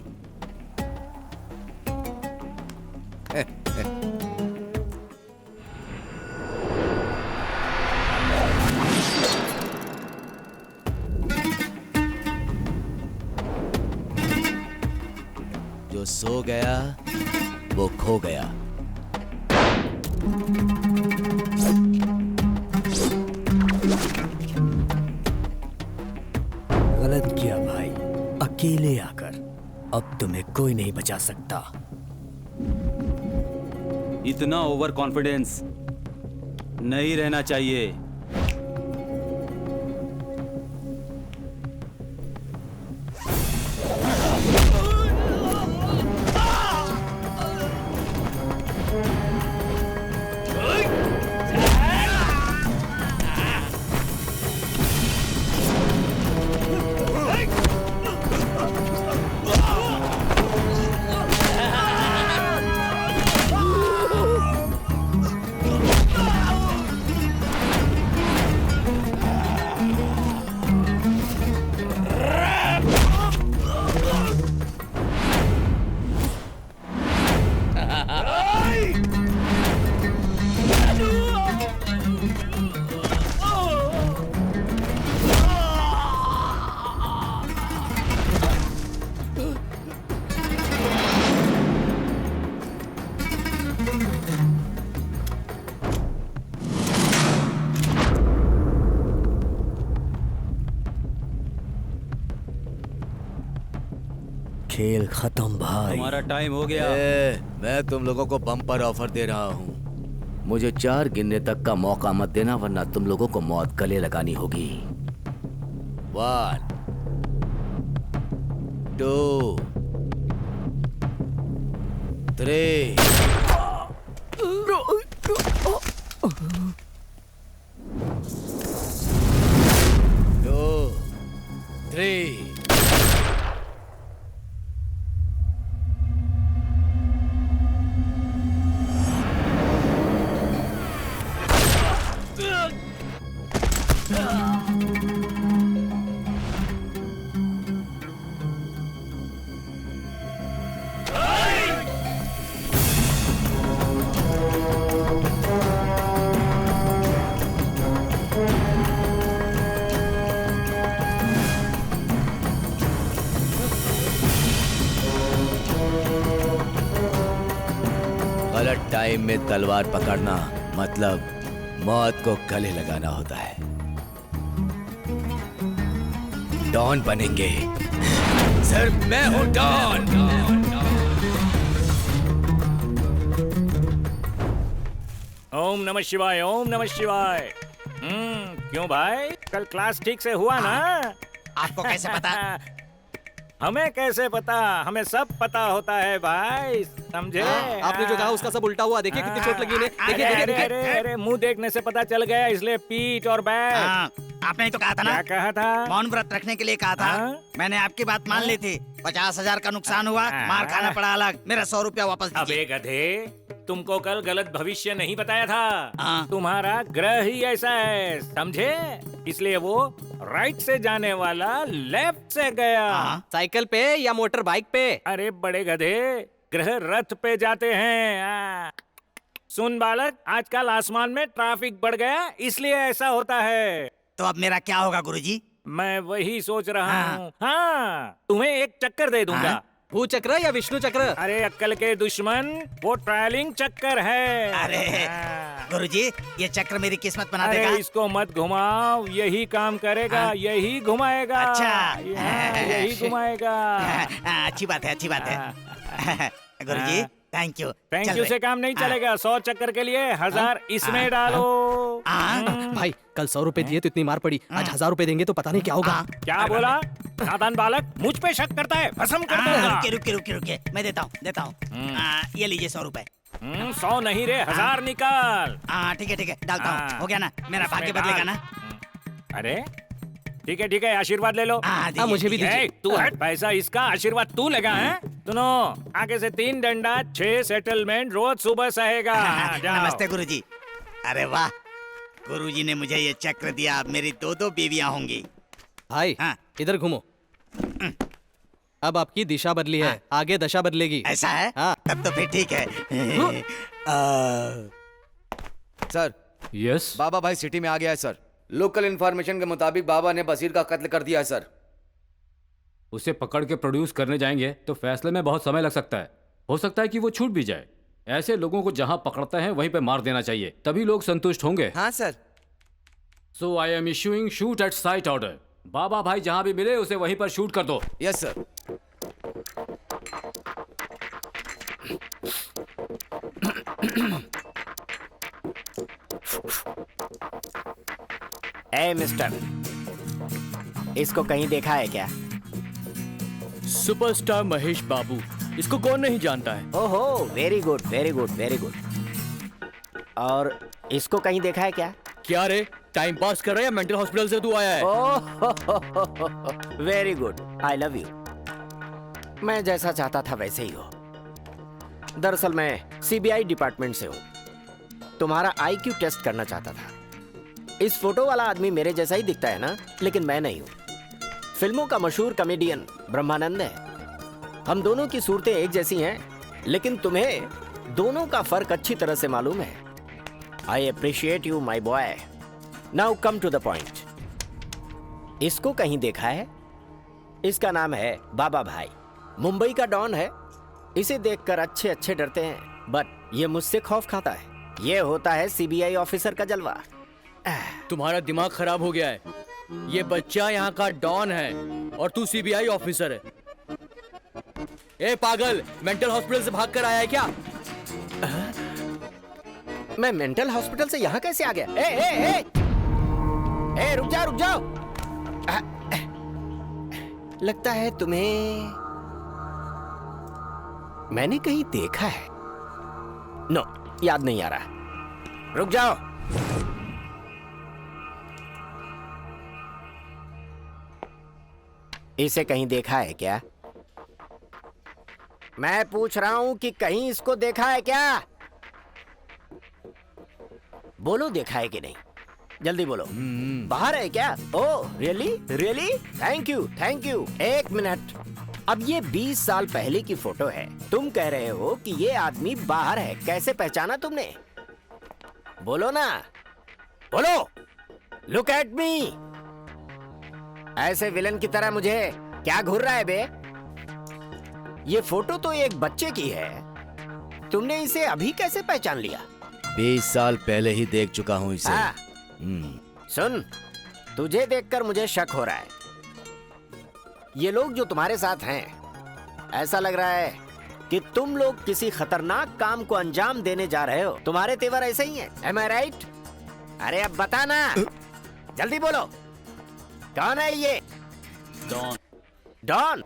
जो सो गया वो खो गया। गलत किया भाई, अकेले आकर। अब तुम्हें कोई नहीं बचा सकता। इतना ओवर कॉन्फिडेंस नहीं रहना चाहिए। खेल खत्म भाई। तुम्हारा टाइम हो गया। मैं तुम लोगों को बम्पर ऑफर दे रहा हूँ। मुझे 4 गिनने तक का मौका मत देना, वरना तुम लोगों को मौत गले लगानी होगी। 1 2 3 2 3 गलत टाइम में तलवार पकड़ना मतलब मौत को गले लगाना होता है। डॉन बनेंगे। सिर्फ मैं हूं डॉन। ओम नमः शिवाय, ओम नमः शिवाय। क्यों भाई, कल क्लास ठीक से हुआ ना? आपको कैसे पता? हमें कैसे पता? हमें सब पता होता है भाई, समझे? आपने जो कहा उसका सब उल्टा हुआ। देखिए कितनी चोट लगी इन्हें। देखिए अरे, देखिए अरे, अरे, अरे, मुंह देखने से पता चल गया, इसलिए पीठ और बैठ। आपने ही तो कहा था ना? क्या कहा था? मौन व्रत रखने के लिए कहा था। मैंने आपकी बात मान ली थी। 50,000 का नुकसान हुआ, मार खाना पड़ा अलग। मेरा 100 रुपया वापस दीजिए। अबे गधे, तुमको कल गलत भविष्य नहीं बताया था। तुम्हारा ग्रह ही ऐसा है, समझे? इसलिए वो राइट से जाने वाला लेफ्ट से गया। साइकिल पे या मोटर बाइक पे? अरे बड़े गधे, ग्रह रथ पे जाते हैं। सुन बालक, आजकल आसमान में ट्रैफिक बढ़ गया, इसलिए ऐसा होता है। तो अब मेरा क्या होगा गुरुजी? मैं वही सोच रहा हूँ। हाँ, तुम्हें एक चक्कर दे दूंगा। भू चक्र या विष्णु चक्र? अरे अक्कल के दुश्मन, वो ट्रायलिंग चक्कर है। अरे गुरुजी, ये चक्र मेरी किस्मत बना अरे देगा। इसको मत घुमाओ, यही काम करेगा, यही घुमाएगा। अच्छा। यही घुमाएगा। अच्छी बात है, अच्छी बात है। गुरुजी थैंक यू। थैंक यू से काम नहीं चलेगा। 100 चक्कर के लिए 1000 इसमें डालो। भाई कल 100 रुपए दिए तो इतनी मार पड़ी, आज 1000 रुपए देंगे तो पता नहीं क्या होगा। क्या बोला? नादान बालक, मुझ पे शक करता है, भस्म कर दूंगा। रुके, मैं देता हूँ। ये लीजिए 100 रुपए। 100 नहीं रे, 1000 निकाल। ठीक है, डालता हूँ। हो गया ना? मेरा भाग्य बदलेगा ना? अरे ठीक है, आशीर्वाद ले लो। मुझे भी दीजिए। तू हट, पैसा इसका, आशीर्वाद तू लेगा है? सुनो, आगे से 3 डंडा 6 सेटलमेंट रोज सुबह सहेगा। नमस्ते गुरुजी। अरे वाह, गुरुजी ने मुझे ये चक्र दिया, अब मेरी 2 बीवियां होंगी। भाई इधर घूमो। अब आपकी दिशा बदली है, आगे दशा बदलेगी। ऐसा है? तब तो फिर ठीक है। सर। यस। बाबा भाई सिटी में आ गया है सर। लोकल इंफॉर्मेशन के मुताबिक बाबा ने बसीर का कत्ल कर दिया है सर। उसे पकड़ के प्रोड्यूस करने जाएंगे तो फैसले में बहुत समय लग सकता है। हो सकता है कि वो छूट भी जाए। ऐसे लोगों को जहां पकड़ते हैं वहीं पे मार देना चाहिए, तभी लोग संतुष्ट होंगे। हाँ sir. So I am issuing shoot at sight order. बाबा भाई जहां भी मिले उसे वहीं पर शूट कर दो। Yes sir. ए मिस्टर, इसको कहीं देखा है क्या? सुपरस्टार महेश बाबू, इसको कौन नहीं जानता है? ओहो, very good very good very good. और इसको कहीं देखा है क्या? क्या रे, टाइम पास कर रहा है या मेंटल हॉस्पिटल से तू आया है? Oh very good, I love you. मैं जैसा चाहता था वैसे ही हो। दरअसल मैं सीबीआई डिपार्टमेंट से हूँ। तुम्हारा आईक्यू टेस्ट करना चाहता था। इस फोटो वाला आदमी मेरे जैसा ही दिखता है ना, लेकिन मैं नहीं हूँ। फिल्मों का मशहूर कॉमेडियन ब्रह्मानंद है। हम दोनों की सूरतें एक जैसी हैं, लेकिन तुम्हें दोनों का फर्क अच्छी तरह से मालूम है। I appreciate you my boy. Now come to the point. इसको कहीं देखा है? इसका नाम है बाबा भाई। मुंबई का डॉन है। इसे देखकर अच्छे अच्छे डरते हैं, बट ये मुझसे खौफ खाता है। ये होता है सीबीआई ऑफिसर का जलवा। तुम्हारा दिमाग खराब हो गया है। ये बच्चा यहाँ का डॉन है और तू सीबीआई ऑफिसर है। ए पागल, मेंटल हॉस्पिटल से भाग कर आया है क्या? मैं मेंटल हॉस्पिटल से यहाँ कैसे आ गया? ए, रुक जाओ। लगता है तुम्हें मैंने कहीं देखा है। नो, याद नहीं आ रहा। रुक जाओ। इसे कहीं देखा है क्या? मैं पूछ रहा हूं कि कहीं इसको देखा है क्या? बोलो, देखा है कि नहीं? जल्दी बोलो। बाहर है क्या? Oh really? Thank you. एक मिनट, अब ये 20 साल पहले की फोटो है। तुम कह रहे हो कि ये आदमी बाहर है, कैसे पहचाना तुमने? बोलो ना, बोलो। Look at me. ऐसे विलन की तरह मुझे क्या घूर रहा है बे? ये फोटो तो एक बच्चे की है, तुमने इसे अभी कैसे पहचान लिया? 20 साल पहले ही देख चुका हूँ इसे। सुन, तुझे देखकर मुझे शक हो रहा है। ये लोग जो तुम्हारे साथ हैं, ऐसा लग रहा है कि तुम लोग किसी खतरनाक काम को अंजाम देने जा रहे हो। तुम्हारे तेवर ऐसे ही हैं, am I right? अरे अब बताना, जल्दी बोलो। कौन है ये? डॉन।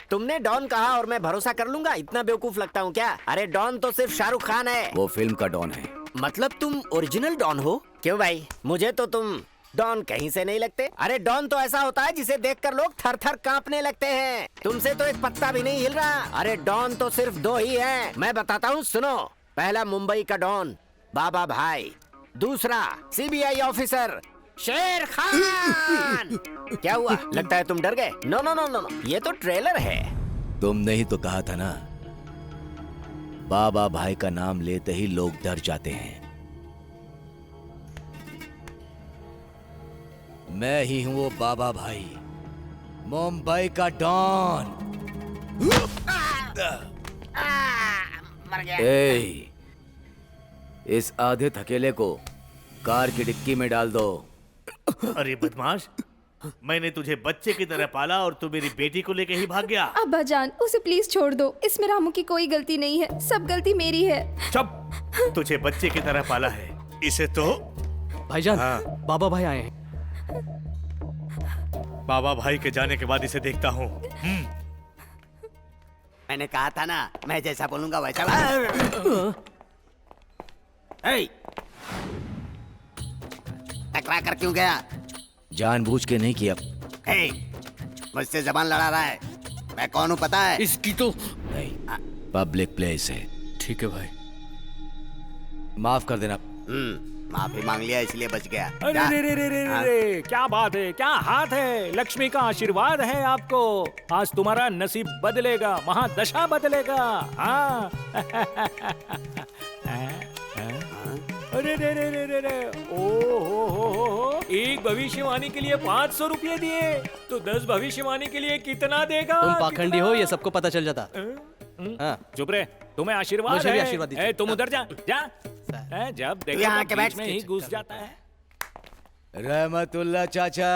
तुमने डॉन कहा और मैं भरोसा कर लूंगा? इतना बेवकूफ लगता हूँ क्या? अरे डॉन तो सिर्फ शाहरुख खान है। वो फिल्म का डॉन है। मतलब तुम ओरिजिनल डॉन हो? क्यों भाई, मुझे तो तुम डॉन कहीं से नहीं लगते। अरे डॉन तो ऐसा होता है जिसे देखकर लोग थर-थर कांपने लगते हैं। तुमसे तो एक पत्ता भी नहीं हिल रहा। अरे डॉन तो सिर्फ 2 ही हैं। मैं बताता हूँ, सुनो। पहला मुंबई का डॉन बाबा भाई, दूसरा सीबीआई ऑफिसर शेर खान। क्या हुआ, लगता है तुम डर गए? नो, ये तो ट्रेलर है। तुमने ही तो कहा था ना, बाबा भाई का नाम लेते ही लोग डर जाते हैं। मैं ही हूं वो बाबा भाई, मुंबई का डॉन। मर गया। इस आधे थकेले को कार की डिक्की में डाल दो। अरे बदमाश, मैंने तुझे बच्चे की तरह पाला और तू मेरी बेटी को लेके ही भाग गया। अब्बा जान, उसे प्लीज छोड़ दो। इसमें रामू की कोई गलती नहीं है, सब गलती मेरी है। चुप, तुझे बच्चे की तरह पाला है, इसे तो। भाईजान, बाबा भाई आए हैं। बाबा भाई के जाने के बाद इसे देखता हूँ। मैंने कहा था ना, मैं जैसा बोलूंगा वैसा। टकरा कर क्यों गया? जानबूझ के नहीं किया। मुझसे जबान लड़ा रहा है। मैं कौन हूँ पता है? इसकी तो नहीं, पब्लिक प्लेस है। ठीक है भाई, माफ कर देना। माफी मांग लिया इसलिए बच गया। अरे क्या बात है, क्या हाथ है। लक्ष्मी का आशीर्वाद है आपको। आज तुम्हारा नसीब बदलेगा, महादशा बदलेगा। हाँ। अरे ओ, एक भविष्यवाणी के लिए 500 रुपये दिए तो 10 भविष्यवाणी के लिए कितना देगा? तुम पाखंडी हो, ये सबको पता चल जाता। चुप रहे, तुम्हें आशीर्वाद मुझे भी है। आशीर्वाद दीजिए। तुम उधर जा। जब देखो तो बीच में ही घुस जाता है। रहमतुल्लाह चाचा,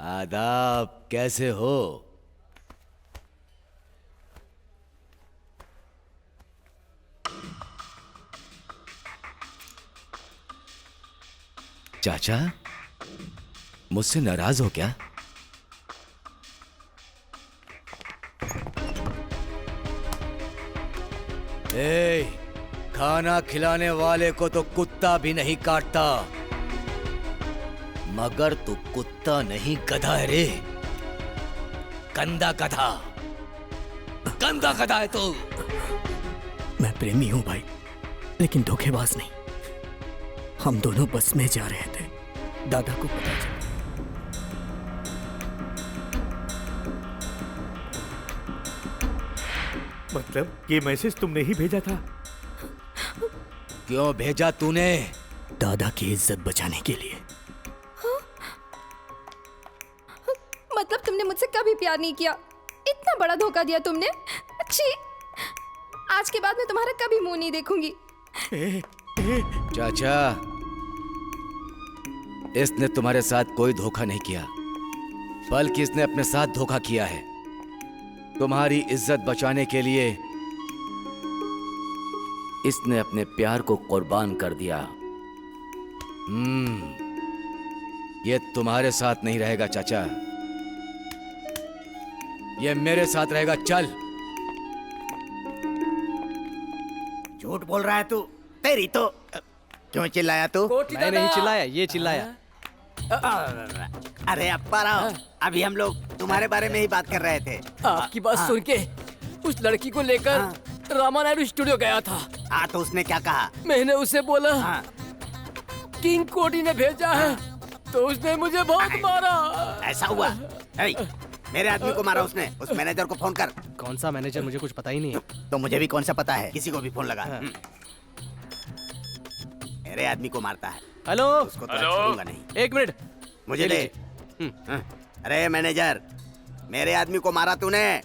आदाब, कैसे हो? चाचा, मुझसे नाराज हो क्या? खाना खिलाने वाले को तो कुत्ता भी नहीं काटता, मगर तू कुत्ता नहीं गधा है रे। गंदा गधा, गंदा गधा है तू। मैं प्रेमी हूं भाई, लेकिन धोखेबाज नहीं। हम दोनों बस में जा रहे थे, दादा को पता चला। मतलब ये मैसेज तुमने ही भेजा था? क्यों भेजा तूने? दादा की इज्जत बचाने के लिए। मतलब तुमने मुझसे कभी प्यार नहीं किया, इतना बड़ा धोखा दिया तुमने। अच्छी, आज के बाद मैं तुम्हारा कभी मुंह नहीं देखूंगी। चाचा, इसने तुम्हारे साथ कोई धोखा नहीं किया, बल्कि इसने अपने साथ धोखा किया है। तुम्हारी इज्जत बचाने के लिए इसने अपने प्यार को कुर्बान कर दिया। ये तुम्हारे साथ नहीं रहेगा चाचा, ये मेरे साथ रहेगा। चल। झूठ बोल रहा है तू। तेरी तो क्यों चिल्लाया तू? मैं नहीं चिल्लाया, ये चिल्लाया। अरे अप्पा राव, अभी हम लोग तुम्हारे बारे में ही बात कर रहे थे। आपकी बात सुन के उस लड़की को लेकर रामा नायडू स्टूडियो गया था। हाँ, तो उसने क्या कहा? मैंने उसे बोला किंग कोटी ने भेजा है, तो उसने मुझे बहुत मारा। ऐसा हुआ? मेरे आदमी को मारा उसने। उस मैनेजर को फोन कर। कौन सा मैनेजर? मुझे कुछ पता ही नहीं है। तो मुझे भी कौन सा पता है, किसी को भी फोन लगा। मेरे आदमी को मारता है। हेलो। उसको तो छोड़ूंगा नहीं। 1 मिनट मुझे दे। अरे मैनेजर, मेरे आदमी को मारा तूने।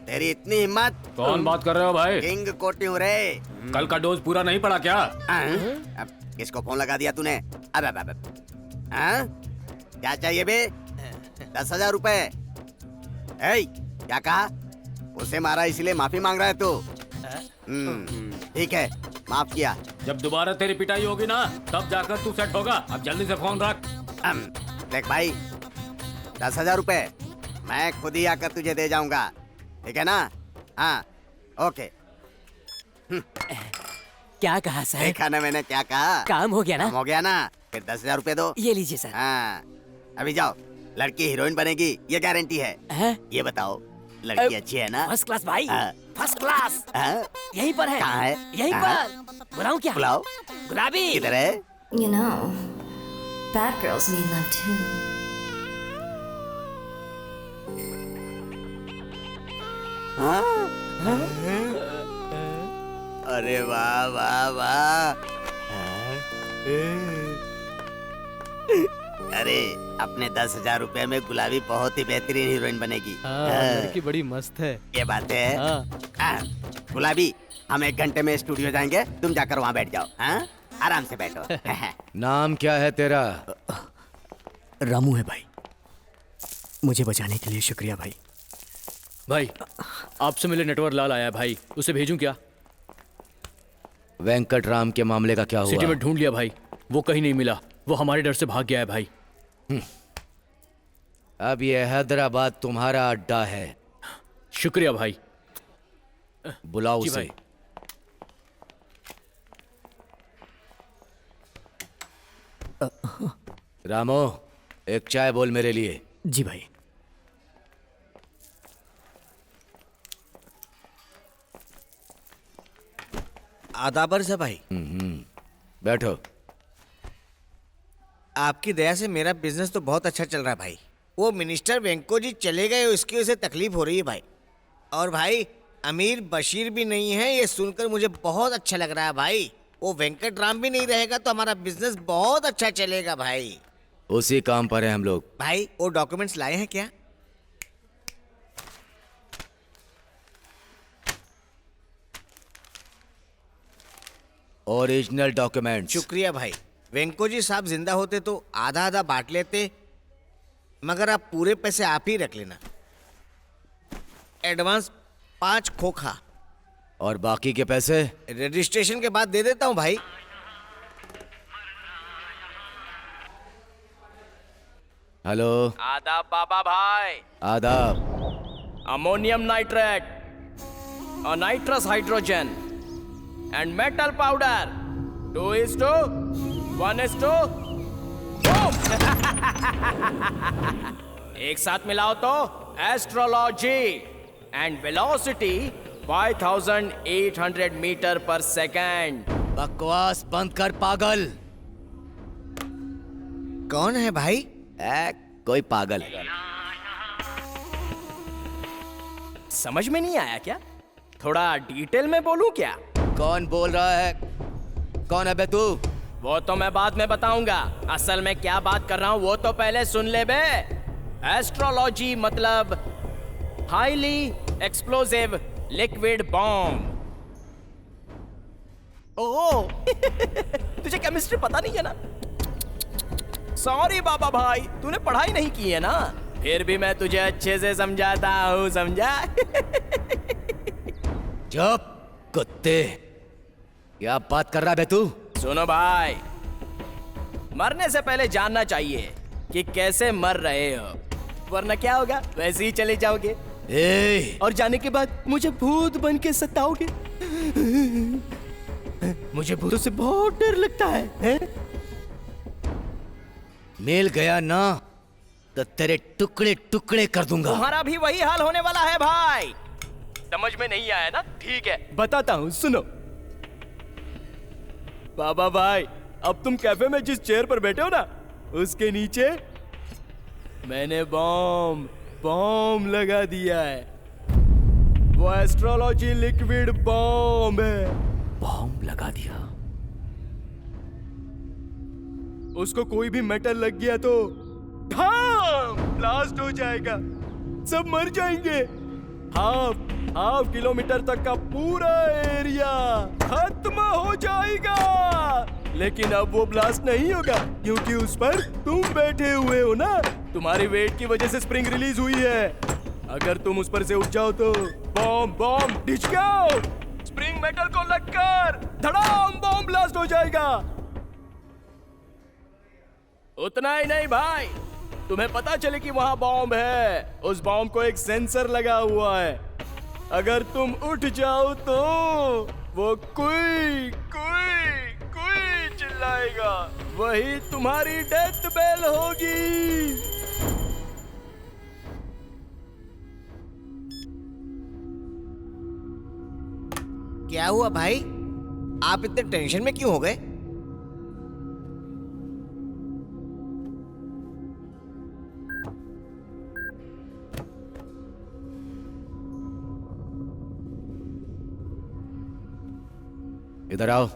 तेरी इतनी हिम्मत? कौन बात कर रहे हो भाई? किंग कोटी हूँ रे। कल का डोज पूरा नहीं पड़ा क्या? अब किसको फोन लगा दिया तूने? अब क्या चाहिए बे? 10,000 रुपए। क्या कहा? उसे मारा इसलिए माफी मांग रहा है तू? ठीक है, माफ किया। जब दोबारा तेरी पिटाई होगी ना, तब जाकर तू सेट होगा। अब जल्दी से फोन रख। देख भाई, 10,000 रुपए मैं खुद ही आकर तुझे दे जाऊंगा, ठीक है ना? हाँ, ओके। क्या कहा सर? देखा ना मैंने क्या कहा? काम हो गया ना? काम हो गया ना? फिर 10,000 रुपए दो। ये लीजिए सर। हाँ, अभी जाओ। लड़की हीरोइन बनेगी, ये गारंटी है। ये बताओ, लड़की अच्छी है ना? फर्स्ट क्लास भाई, फर्स्ट क्लास। यहीं पर है। कहाँ है? यहीं पर। बुलाऊं क्या? बुलाओ। गुलाबी। किधर है? You know, bad girls need love too. अरे वाह वाह वाह। अरे अपने 10,000 रुपए में गुलाबी बहुत ही बेहतरीन हीरोइन बनेगी। लड़की बड़ी मस्त है। ये बात है। गुलाबी, हम 1 घंटे में स्टूडियो जाएंगे, तुम जाकर वहाँ बैठ जाओ। आराम से बैठो। नाम क्या है तेरा? रामू है भाई। मुझे बचाने के लिए शुक्रिया भाई। भाई, आपसे मिले नेटवर्क लाल आया भाई, उसे भेजूं क्या? वेंकटराम के मामले का क्या हुआ? सिटी में ढूंढ लिया भाई, वो कहीं नहीं मिला। वो हमारे डर से भाग गया है भाई। अब ये हैदराबाद तुम्हारा अड्डा है। शुक्रिया भाई। बुलाओ उसे। रामो, एक चाय बोल मेरे लिए। जी भाई। आदाबर से भाई। बैठो। आपकी दया से मेरा बिजनेस तो बहुत अच्छा चल रहा है भाई। वो मिनिस्टर वेंको जी चले गए, उसकी वजह से तकलीफ हो रही है भाई। और भाई, अमीर बशीर भी नहीं है, ये सुनकर मुझे बहुत अच्छा लग रहा है भाई। वो वेंकटराम भी नहीं रहेगा तो हमारा बिजनेस बहुत अच्छा चलेगा भाई। उसी काम पर है हम लोग। भाई, वो डॉक्यूमेंट्स लाए हैं क्या? Original documents. शुक्रिया भाई। वेंको जी साहब जिंदा होते तो आधा आधा बांट लेते, मगर आप पूरे पैसे आप ही रख लेना। एडवांस 5 खोखा। और बाकी के पैसे? रजिस्ट्रेशन के बाद दे देता हूँ भाई। हेलो। आदाब बाबा भाई। आदाब। अमोनियम नाइट्रेट और nitrous hydrogen and metal powder 2:1:2। एक साथ मिलाओ तो एस्ट्रोलॉजी एंड वेलोसिटी 5800 मीटर पर सेकेंड। बकवास बंद कर पागल। कौन है भाई? कोई पागल। समझ में नहीं आया क्या? थोड़ा डिटेल में बोलूं क्या? कौन बोल रहा है? कौन है बे तू? वो तो मैं बाद में बताऊंगा। असल में क्या बात कर रहा हूँ वो तो पहले सुन ले बे। एस्ट्रोलॉजी मतलब हाईली एक्सप्लोसिव लिक्विड बॉम्ब। ओह तुझे केमिस्ट्री पता नहीं है ना? सॉरी बाबा भाई, तूने पढ़ाई नहीं की है ना? फिर भी मैं तुझे अच्छे से समझाता हूँ, समझा? चुप कुत्ते, क्या बात कर रहा है बे तू? सुनो भाई, मरने से पहले जानना चाहिए कि कैसे मर रहे हो, वरना क्या होगा, वैसे ही चले जाओगे। और जाने के बाद मुझे भूत बन के सताओगे। मुझे भूतों से बहुत डर लगता है? मिल गया ना तो तेरे टुकड़े टुकड़े कर दूंगा। तुम्हारा भी वही हाल होने वाला है भाई। समझ में नहीं आया ना? ठीक है, बताता हूँ, सुनो। बाबा भाई, अब तुम कैफे में जिस चेयर पर बैठे हो ना, उसके नीचे मैंने बॉम्ब लगा दिया है। वो एस्ट्रोलॉजी लिक्विड बॉम्ब है। बॉम्ब लगा दिया? उसको कोई भी मेटल लग गया तो ब्लास्ट हो जाएगा, सब मर जाएंगे। हाफ किलोमीटर तक का पूरा एरिया खत्म हो जाएगा। लेकिन अब वो ब्लास्ट नहीं होगा क्योंकि उस पर तुम बैठे हुए हो ना। तुम्हारी वेट की वजह से स्प्रिंग रिलीज हुई है। अगर तुम उस पर से उठ जाओ तो बॉम्ब डिच जाओ, स्प्रिंग मेटल को लगकर धड़ाम बॉम्ब ब्लास्ट हो जाएगा। उतना ही नहीं भाई, तुम्हें पता चले कि वहां बॉम्ब है, उस बॉम्ब को एक सेंसर लगा हुआ है। अगर तुम उठ जाओ तो वो कुई चिल्लाएगा, वही तुम्हारी डेथ बेल होगी। क्या हुआ भाई, आप इतने टेंशन में क्यों हो गए? इधर आओ।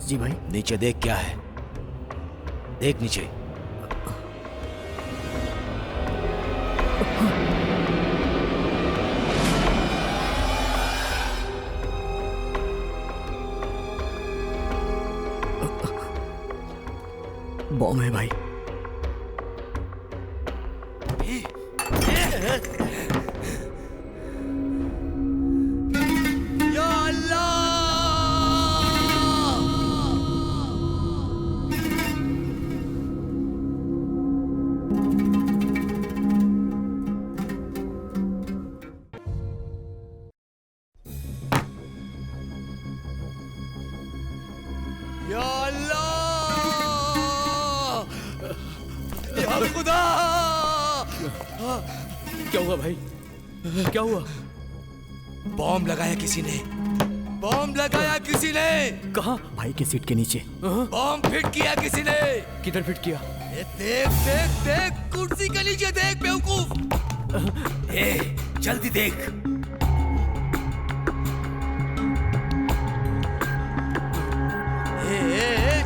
जी भाई। नीचे देख, क्या है, देख नीचे। बॉम्ब है भाई। खुदा! क्या हुआ भाई, क्या हुआ? बॉम्ब लगाया किसी ने, बॉम्ब लगाया किसी ने। कहाँ? भाई के सीट के नीचे। बॉम्ब फिट किया किसी ने। किधर फिट किया? देख देख देख, कुर्सी के नीचे देख बेवकूफ। जल्दी देख।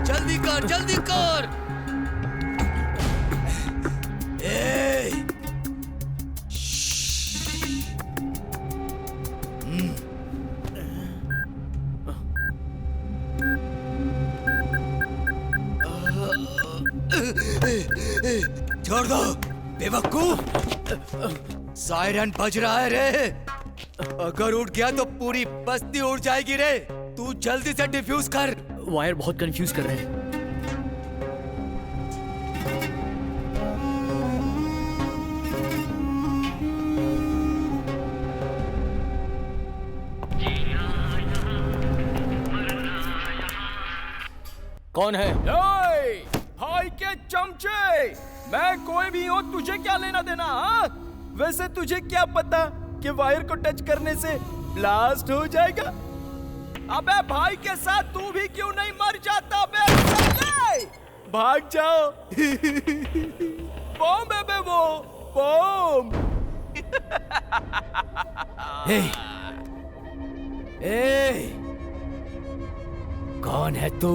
जल्दी कर, जल्दी कर। छोड़ दो बेवकूफ, सायरन बज रहा है रे। अगर उठ गया तो पूरी बस्ती उड़ जाएगी रे। तू जल्दी से डिफ्यूज कर। वायर बहुत कंफ्यूज कर रहे हैं। कौन है? भाई के चमचे, मैं कोई भी हूँ, तुझे क्या लेना देना? हाँ, वैसे तुझे क्या पता कि वायर को टच करने से ब्लास्ट हो जाएगा? अबे भाई के साथ तू भी क्यों नहीं मर जाता बे? भाग जाओ। बॉम्ब है बे, वो बॉम्ब। कौन है तू?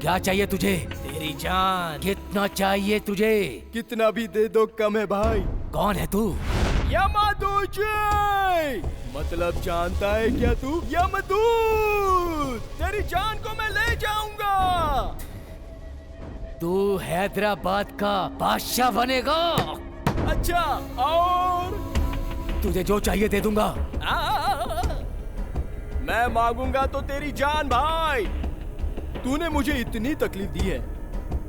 क्या चाहिए तुझे? तेरी जान। कितना चाहिए तुझे? कितना भी दे दो कम है भाई। कौन है तू? यमदूत। मतलब जानता है क्या तू? यमदूत। तेरी जान को मैं ले जाऊंगा। तू हैदराबाद का बादशाह बनेगा। अच्छा, और तुझे जो चाहिए दे दूंगा। मैं मांगूंगा तो तेरी जान भाई। तूने मुझे इतनी तकलीफ दी है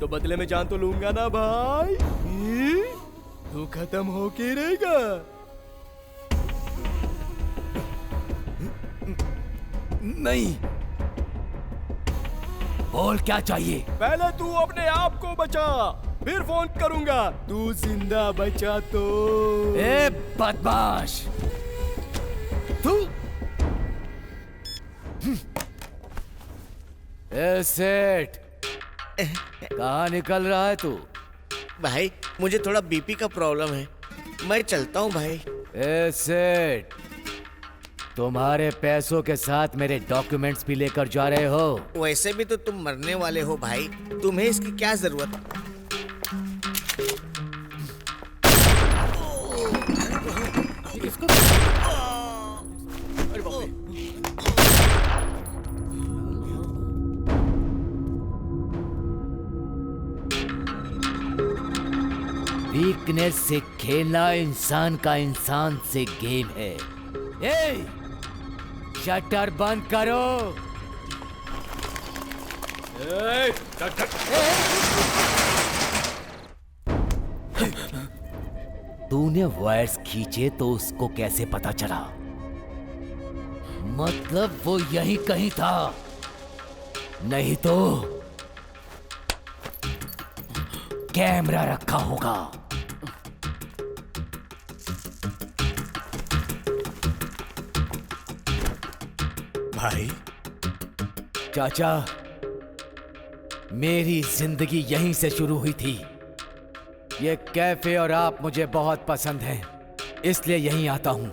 तो बदले में जान तो लूंगा ना भाई। तू खत्म होके रहेगा। नहीं, बोल क्या चाहिए। पहले तू अपने आप को बचा, फिर फोन करूंगा। तू जिंदा बचा तो। ए बदमाश, तू ए सेठ, कहाँ निकल रहा है तू? भाई मुझे थोड़ा बीपी का प्रॉब्लम है, मैं चलता हूँ भाई। ए सेठ, तुम्हारे पैसों के साथ मेरे डॉक्यूमेंट्स भी लेकर जा रहे हो? वैसे भी तो तुम मरने वाले हो भाई, तुम्हें इसकी क्या जरूरत? वीकनेस से खेलना इंसान का इंसान से गेम है। ए, शटर बंद करो। तूने वायर्स खींचे तो उसको कैसे पता चला? मतलब वो यहीं कहीं था, नहीं तो कैमरा रखा होगा। भाई चाचा, मेरी जिंदगी यहीं से शुरू हुई थी। ये कैफे और आप मुझे बहुत पसंद हैं, इसलिए यहीं आता हूं।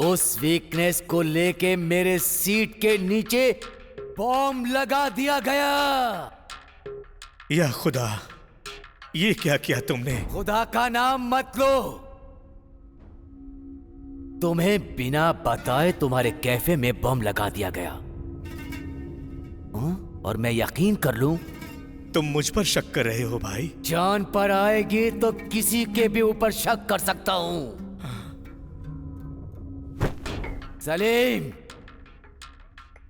उस वीकनेस को लेके मेरे सीट के नीचे बॉम्ब लगा दिया गया। या खुदा, ये क्या किया तुमने? खुदा का नाम मत लो। तुम्हें बिना बताए तुम्हारे कैफे में बम लगा दिया गया। और मैं यकीन कर लूं? तुम मुझ पर शक कर रहे हो भाई? जान पर आएगी तो किसी के भी ऊपर शक कर सकता हूं। सलीम,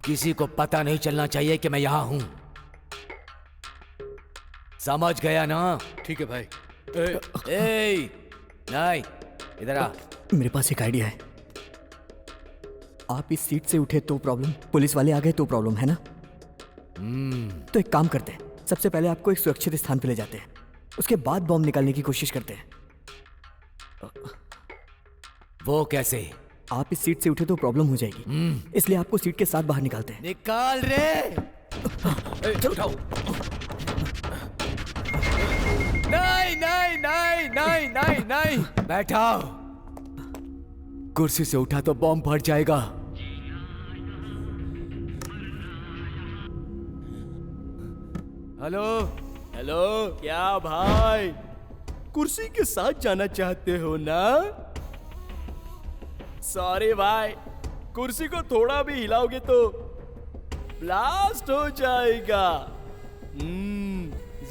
किसी को पता नहीं चलना चाहिए कि मैं यहां हूं। समझ गया ना? ठीक है भाई। नहीं, इधर आ। मेरे पास एक आइडिया है। आप इस सीट से उठे तो प्रॉब्लम, पुलिस वाले आ गए तो प्रॉब्लम है ना? तो एक काम करते हैं, सबसे पहले आपको एक सुरक्षित स्थान पे ले जाते हैं, उसके बाद बॉम्ब निकालने की कोशिश करते हैं। वो कैसे? आप इस सीट से उठे तो प्रॉब्लम हो जाएगी, इसलिए आपको सीट के साथ बाहर निकालते हैं। निकाल रे। उठाओ। नहीं नहीं नहीं नहीं नहीं नहीं, बैठाओ। कुर्सी से उठा तो बॉम्ब फट जाएगा। हेलो हेलो, क्या भाई कुर्सी के साथ जाना चाहते हो ना? सॉरी भाई, कुर्सी को थोड़ा भी हिलाओगे तो ब्लास्ट हो जाएगा।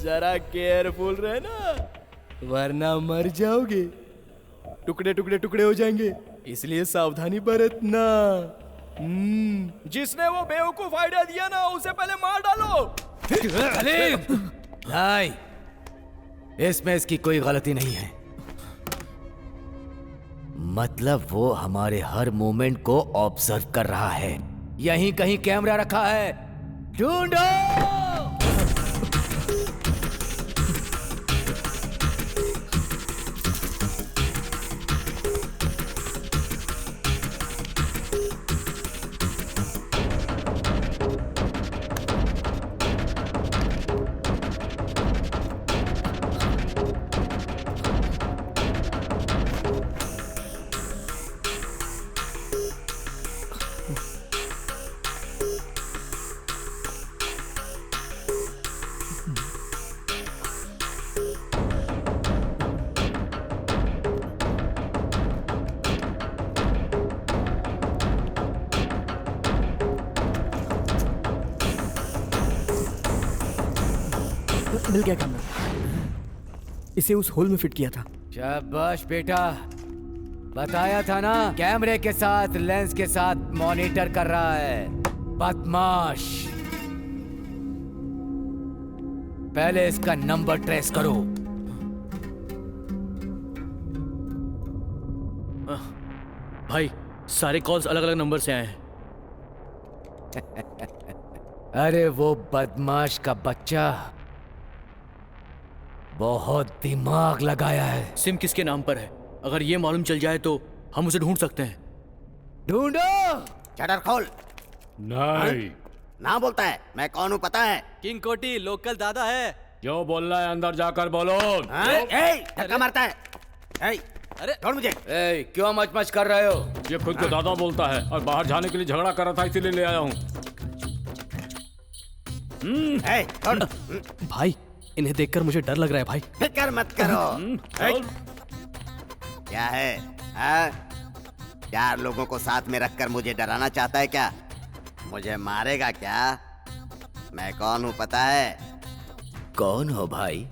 जरा केयरफुल रहना, वरना मर जाओगे, टुकड़े टुकड़े टुकड़े हो जाएंगे, इसलिए सावधानी बरतना। जिसने वो बेवकूफ आइडिया दिया ना, उसे पहले मार डालो। नहीं, इसमें इसकी कोई गलती नहीं है। मतलब वो हमारे हर मूवमेंट को ऑब्जर्व कर रहा है। यहीं कहीं कैमरा रखा है, ढूंढो। मिल गया कैमरा। इसे उस होल में फिट किया था। शाबाश बेटा, बताया था ना, कैमरे के साथ लेंस के साथ मॉनिटर कर रहा है, बदमाश। पहले इसका नंबर ट्रेस करो। भाई सारे कॉल्स अलग अलग नंबर से आए हैं। अरे वो बदमाश का बच्चा बहुत दिमाग लगाया है। सिम किसके नाम पर है? अगर ये मालूम चल जाए तो हम उसे ढूंढ सकते हैं। ढूंढो। शटर खोल। नहीं। ना बोलता है, मैं कौन हूँ पता है? किंग कोटी लोकल दादा है। जो बोलना है अंदर जाकर बोलो। धक्का मारता है। अरे छोड़ मुझे। क्यों मच मच कर रहे हो? ये खुद को दादा बोलता है और बाहर जाने के लिए झगड़ा कर रहा था, इसीलिए ले आया हूँ। भाई इन्हें देखकर मुझे डर लग रहा है भाई। फिक्र मत करो। क्या है? चार लोगों को साथ में रखकर मुझे डराना चाहता है क्या? मुझे मारेगा क्या? मैं कौन हूँ पता है? कौन हो भाई?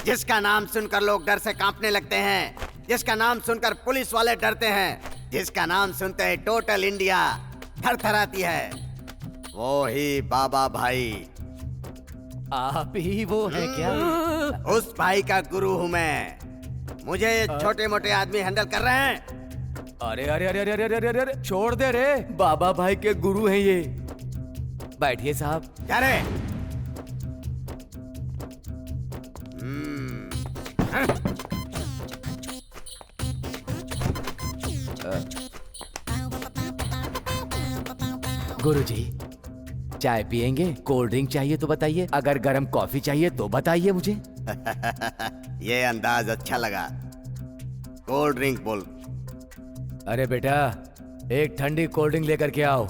जिसका नाम सुनकर लोग डर से कांपने लगते हैं, जिसका नाम सुनकर पुलिस वाले डरते हैं, जिसका नाम सुनते ही टोटल इंडिया थरथराती है, वो ही बाबा भाई। आप ही वो है क्या? उस भाई का गुरु हूँ मैं। मुझे ये छोटे मोटे आदमी हैंडल कर रहे हैं। अरे अरे अरे अरे अरे अरे अरे छोड़ दे रे, बाबा भाई के गुरु हैं ये। बैठिए साहब। क्या रे? गुरुजी, चाय पियेंगे? कोल्ड ड्रिंक चाहिए तो बताइए, अगर गर्म कॉफी चाहिए तो बताइए मुझे। ये अंदाज अच्छा लगा। कोल्ड ड्रिंक बोल। अरे बेटा, एक ठंडी कोल्ड ड्रिंक लेकर के आओ।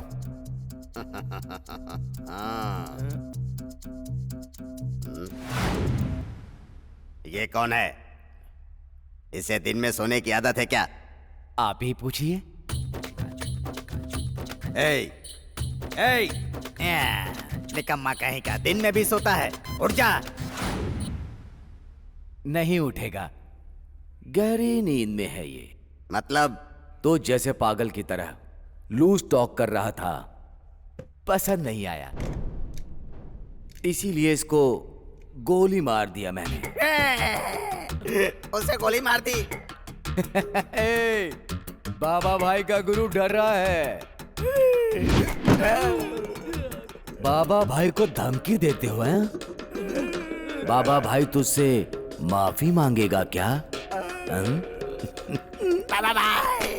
ये कौन है? इसे दिन में सोने की आदत है क्या? आप ही पूछिए। निकम्मा कहीं का, दिन में भी सोता है। उठ जा। नहीं उठेगा, गहरी नींद में है ये। मतलब? तो जैसे पागल की तरह लूज टॉक कर रहा था, पसंद नहीं आया, इसीलिए इसको गोली मार दिया मैंने। उसे गोली मार दी। बाबा भाई का गुरु डर रहा है। बाबा भाई को धमकी देते हो हैं? बाबा भाई तुझसे माफी मांगेगा क्या? बाबा भाई।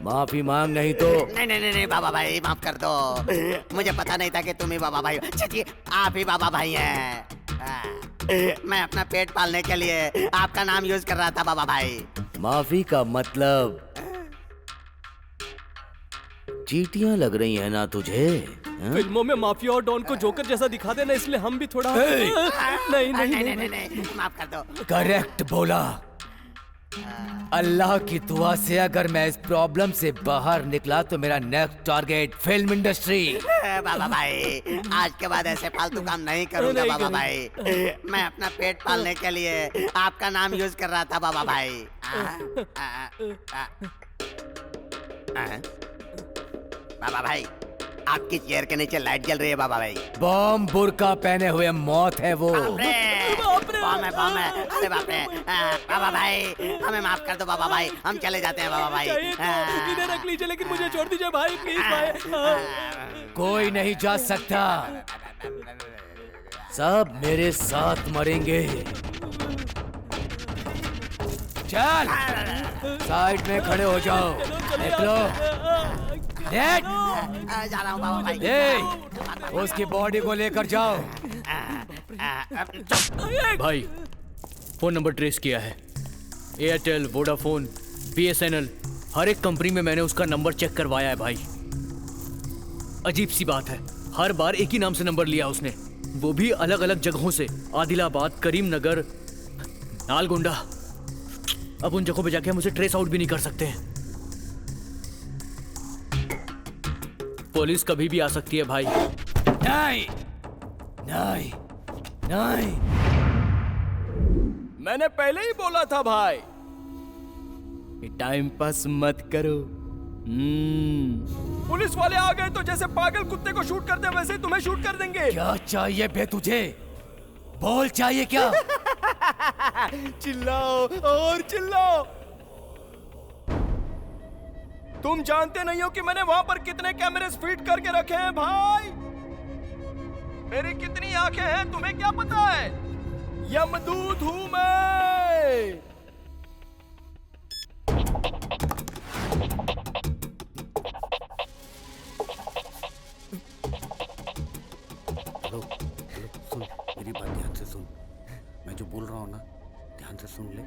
माफी मांग, नहीं तो। नहीं बाबा भाई माफ कर दो। मुझे पता नहीं था कि तुम ही बाबा भाई हो। जी आप ही बाबा भाई हैं। मैं अपना पेट पालने के लिए आपका नाम यूज कर रहा था बाबा भाई। माफी का मतलब चीटियां लग रही है ना तुझे? फिल्मों में माफिया और डॉन को जोकर जैसा दिखा देना, इसलिए हम भी थोड़ा नहीं माफ कर दो। करेक्ट बोला। अल्लाह की दुआ से अगर मैं इस प्रॉब्लम से बाहर निकला तो मेरा नेक्स्ट टारगेट फिल्म इंडस्ट्री। बाबा भाई, आज के बाद ऐसे फालतू काम नहीं करूंगा बाबा भाई। मैं अपना पेट पालने के लिए आपका नाम यूज कर रहा था बाबा भाई। बाबा भाई, आपकी चेयर के नीचे लाइट जल रही है बाबा भाई। बॉम बुर्का पहने हुए मौत है वो। बॉम है। अरे बाप रे। बाबा भाई, हमें माफ कर दो बाबा भाई, हम चले जाते हैं बाबा भाई। रख लीजिए, लेकिन मुझे छोड़ दीजिए भाई, प्लीज भाई। कोई नहीं जा सकता, सब मेरे साथ मरेंगे। चल, साइड में खड़े हो जाओ। निकलो। जा रहा हूँ बाबा भाई। उसकी बॉडी को लेकर जाओ। भाई, फोन नंबर ट्रेस किया है। एयरटेल, वोडाफोन, BSNL, हर एक कंपनी में मैंने उसका नंबर चेक करवाया है भाई। अजीब सी बात है, हर बार एक ही नाम से नंबर लिया उसने, वो भी अलग अलग जगहों से। आदिलाबाद, करीमनगर, नालगोंडा। अब उन जगहों पे जाके हम उसे ट्रेस आउट भी नहीं कर सकते हैं। पुलिस कभी भी आ सकती है भाई। नहीं, नहीं, मैंने पहले ही बोला था भाई कि टाइम पास मत करो। पुलिस वाले आ गए तो जैसे पागल कुत्ते को शूट करते वैसे ही तुम्हें शूट कर देंगे। क्या चाहिए बे तुझे? बोल चाहिए क्या? चिल्लाओ और चिल्लाओ। तुम जानते नहीं हो कि मैंने वहां पर कितने कैमरे फिट करके रखे हैं भाई। मेरी कितनी आंखें हैं तुम्हें क्या पता है? यमदूत हूं मैं। हेलो हेलो, सुन मेरी बात ध्यान से सुन। मैं जो बोल रहा हूँ ना ध्यान से सुन ले।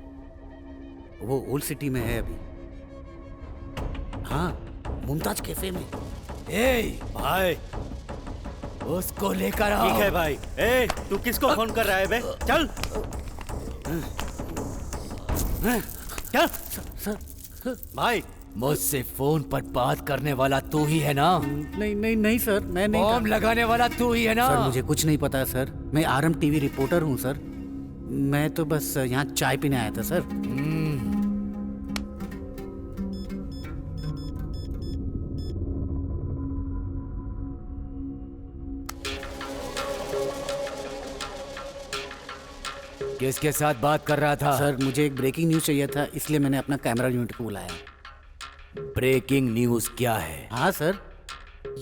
वो ओल्ड सिटी में है अभी। हाँ, मुमताज कैफे में। ए भाई, उसको लेकर आओ। ठीक है भाई। ए, तू किसको फोन कर रहा है बे? चल क्या सर भाई, मुझसे फोन पर बात करने वाला तू ही है ना? नहीं नहीं नहीं सर, मैं नहीं। बॉम्ब लगाने वाला तू ही है ना? सर मुझे कुछ नहीं पता सर। मैं आरएम टीवी रिपोर्टर हूँ सर। मैं तो बस यहाँ चाय पीने आया था सर। किसके साथ बात कर रहा था? सर मुझे एक ब्रेकिंग न्यूज चाहिए था, इसलिए मैंने अपना कैमरा यूनिट को बुलाया। ब्रेकिंग न्यूज क्या है? हाँ सर,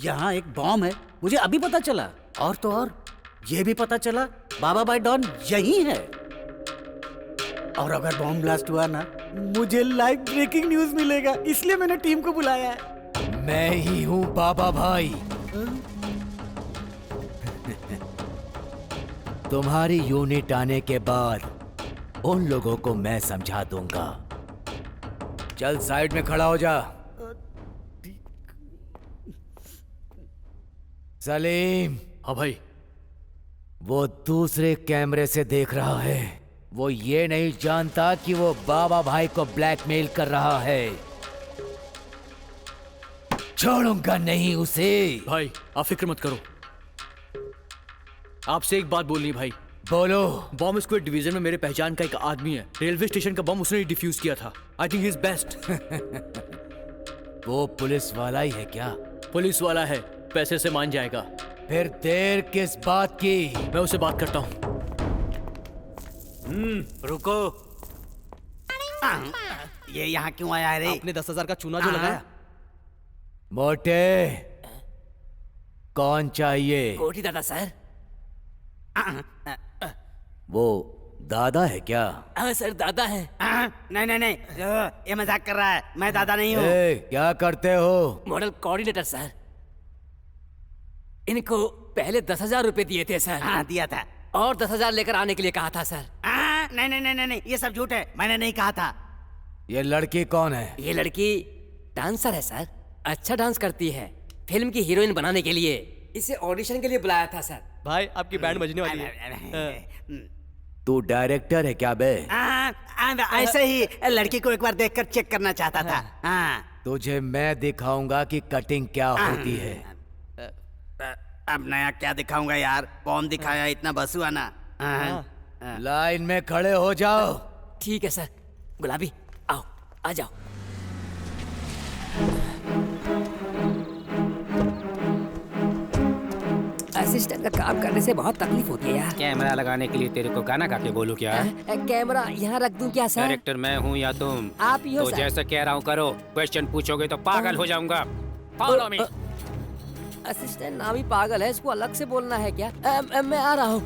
यहाँ एक बॉम्ब है, मुझे अभी पता चला। और तो और ये भी पता चला बाबा भाई डॉन यही है। और अगर बॉम्ब ब्लास्ट हुआ ना, मुझे लाइव ब्रेकिंग न्यूज मिलेगा, इसलिए मैंने टीम को बुलाया है। मैं ही हूँ बाबा भाई। तुम्हारी यूनिट आने के बाद उन लोगों को मैं समझा दूंगा। चल साइड में खड़ा हो जा। सलीम। हाँ भाई। वो दूसरे कैमरे से देख रहा है। वो ये नहीं जानता कि वो बाबा भाई को ब्लैकमेल कर रहा है। छोड़ूंगा नहीं उसे। भाई आप फिक्र मत करो। आपसे एक बात बोलनी भाई। बोलो। बॉम्ब स्क्वाड डिवीजन में मेरे पहचान का एक आदमी है। रेलवे स्टेशन का बम उसने ही डिफ्यूज किया था। I think he is best. वो पुलिस वाला ही है क्या? पुलिस वाला है, पैसे से मान जाएगा। फिर देर किस बात की? मैं उससे बात करता हूँ। रुको। ये यहाँ क्यों आया है रे? आपने 10,000 का चूना जो लगाया। मोटे, कौन चाहिए? कोठी दादा सर। वो दादा है क्या? हाँ सर, दादा है। नहीं नहीं नहीं, ये मजाक कर रहा है। मैं दादा नहीं हूँ। क्या करते हो? Model coordinator sir. इनको पहले 10,000 रुपए दिए थे सर। हाँ दिया था। और 10,000 लेकर आने के लिए कहा था सर। नहीं नहीं नहीं नहीं, ये सब झूठ है, मैंने नहीं कहा था। ये लड़की कौन है? ये लड़की डांसर है सर। अच्छा डांस करती है। फिल्म की हीरोइन बनाने के लिए इसे ऑडिशन के लिए बुलाया था सर। भाई आपकी बैंड बजने वाली है। तू डायरेक्टर है क्या बे? ऐसे ही लड़की को एक बार देखकर चेक करना चाहता था। हाँ। तुझे मैं दिखाऊंगा कि कटिंग क्या होती है। अब नया क्या दिखाऊंगा यार? बॉम्ब दिखाया, इतना बसुआ ना। लाइन में खड़े हो जाओ। ठीक है सर। गुलाबी आओ, आ जाओ। असिस्टेंट का काम करने से बहुत तकलीफ होती है यार। कैमरा लगाने के लिए तेरे को गाना गा के बोलूं क्या? कैमरा यहाँ रख दूं क्या सर? डायरेक्टर मैं हूँ या तुम? आप ही हो तो सर। जैसा कह रहा हूँ करो। क्वेश्चन पूछोगे तो पागल हो जाऊंगा। Follow me. असिस्टेंट नाम ही पागल है, इसको अलग से बोलना है क्या? मैं आ रहा हूँ।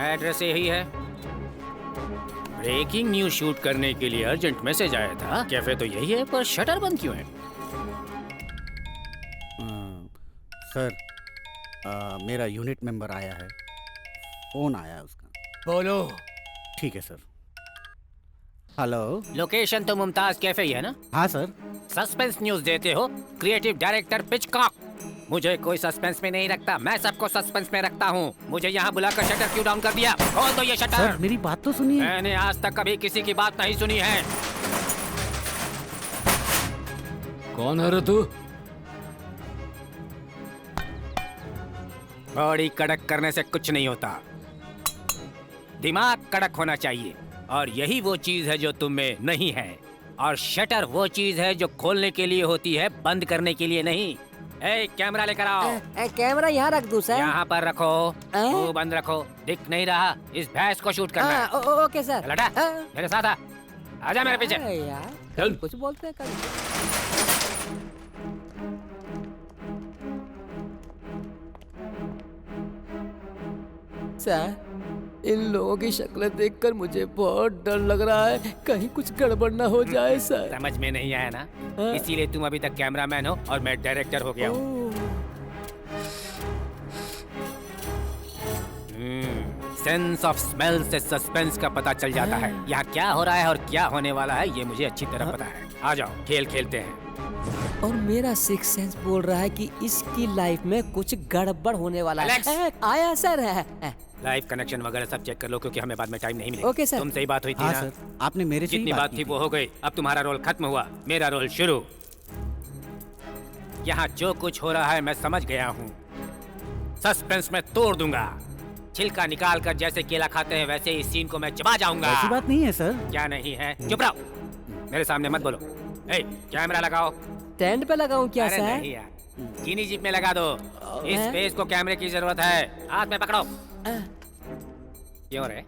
एड्रेस यही है। ब्रेकिंग न्यूज शूट करने के लिए अर्जेंट मैसेज आया था। कैफे तो यही है, पर शटर बंद क्यों है? सर मेरा यूनिट मेंबर आया है, फोन आया उसका। बोलो। ठीक है सर। हेलो। लोकेशन तो मुमताज कैफे ही है ना? हाँ सर। सस्पेंस न्यूज देते हो? Creative director Pitchcock. मुझे कोई सस्पेंस में नहीं रखता, मैं सबको सस्पेंस में रखता हूँ। मुझे यहाँ बुलाकर शटर क्यों डाउन कर दिया? खोल दो ये शटर। सर मेरी बात तो सुनिए। मैंने आज तक कभी किसी की बात नहीं सुनी है। कौन है रे तू? बॉडी कड़क करने से कुछ नहीं होता, दिमाग कड़क होना चाहिए, और यही वो चीज है जो तुम में नहीं है। और शटर वो चीज है जो खोलने के लिए होती है, बंद करने के लिए नहीं। ए, कैमरा लेकर आओ। कैमरा यहाँ रख दूं सर? यहाँ पर रखो, मुंह बंद रखो, दिख नहीं रहा, इस भैंस को शूट करना है। Okay sir. लटा, मेरे साथ आ, आजा मेरे पीछे। यार चल। कुछ बोलते हैं सर, इन लोगों की शक्लें देखकर मुझे बहुत डर लग रहा है, कहीं कुछ गड़बड़ ना हो जाए सर। समझ में नहीं आया ना? इसीलिए तुम अभी तक कैमरामैन हो और मैं डायरेक्टर हो गया हूँ। सेंस ऑफ स्मेल से सस्पेंस का पता चल जाता है। यहाँ क्या हो रहा है और क्या होने वाला है ये मुझे अच्छी तरह पता है। आ जाओ, खेल खेलते हैं। और मेरा सिक्स सेंस बोल रहा है कि इसकी लाइफ में कुछ गड़बड़ होने वाला है। आया सर। लाइव कनेक्शन वगैरह सब चेक कर लो, क्योंकि हमें बाद में टाइम नहीं मिलेगा। Okay sir. तुमसे ही बात हुई थी हाँ ना? सर, आपने मेरे से ही जितनी बात थी वो हो गई। अब तुम्हारा रोल खत्म हुआ, मेरा रोल शुरू। यहाँ जो कुछ हो रहा है मैं समझ गया हूँ। सस्पेंस में तोड़ दूंगा, छिलका निकाल कर जैसे केला खाते हैं वैसे इस सीन को मैं चबा जाऊंगा। ऐसी बात नहीं है सर। क्या नहीं है? चुप रहो, मेरे सामने मत बोलो। ए, कैमरा लगाओ। स्टैंड पे लगाऊं क्या अरे सर? नहीं यार, चीनी जीप में लगा दो। इस फेस को कैमरे की जरूरत है, हाथ में पकड़ो। क्यों रे?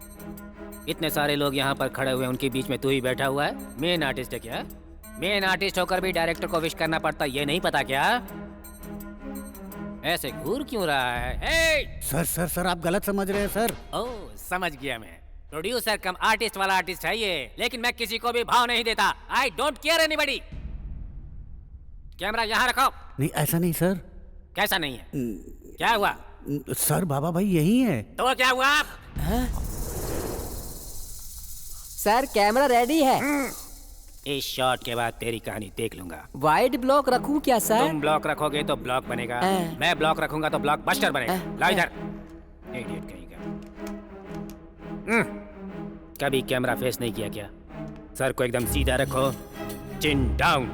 इतने सारे लोग यहाँ पर खड़े हुए, उनके बीच में तू ही बैठा हुआ है। मेन आर्टिस्ट है क्या? मेन आर्टिस्ट होकर भी डायरेक्टर को विश करना पड़ता, ये नहीं पता क्या? ऐसे घूर क्यों रहा है? ए! सर आप गलत समझ रहे हैं सर। ओह, समझ गया मैं। प्रोड्यूसर कम आर्टिस्ट वाला आर्टिस्ट है ये, लेकिन मैं किसी को भी भाव नहीं देता। I don't care anybody. Camera यहाँ रखो। नहीं, ऐसा नहीं सर। कैसा नहीं है? क्या हुआ? सर बाबा भाई यही है। तो क्या हुआ? सर कैमरा रेडी है। इस शॉट के बाद तेरी कहानी देख लूंगा। वाइड ब्लॉक रखूं क्या सर? तुम ब्लॉक रखोगे तो ब्लॉक बनेगा, मैं ब्लॉक रखूंगा तो ब्लॉक बस्टर बनेगा। ला इधर, इडियट कहीं का। कभी कैमरा फेस नहीं किया क्या? सर को एकदम सीधा रखो, चिन डाउन।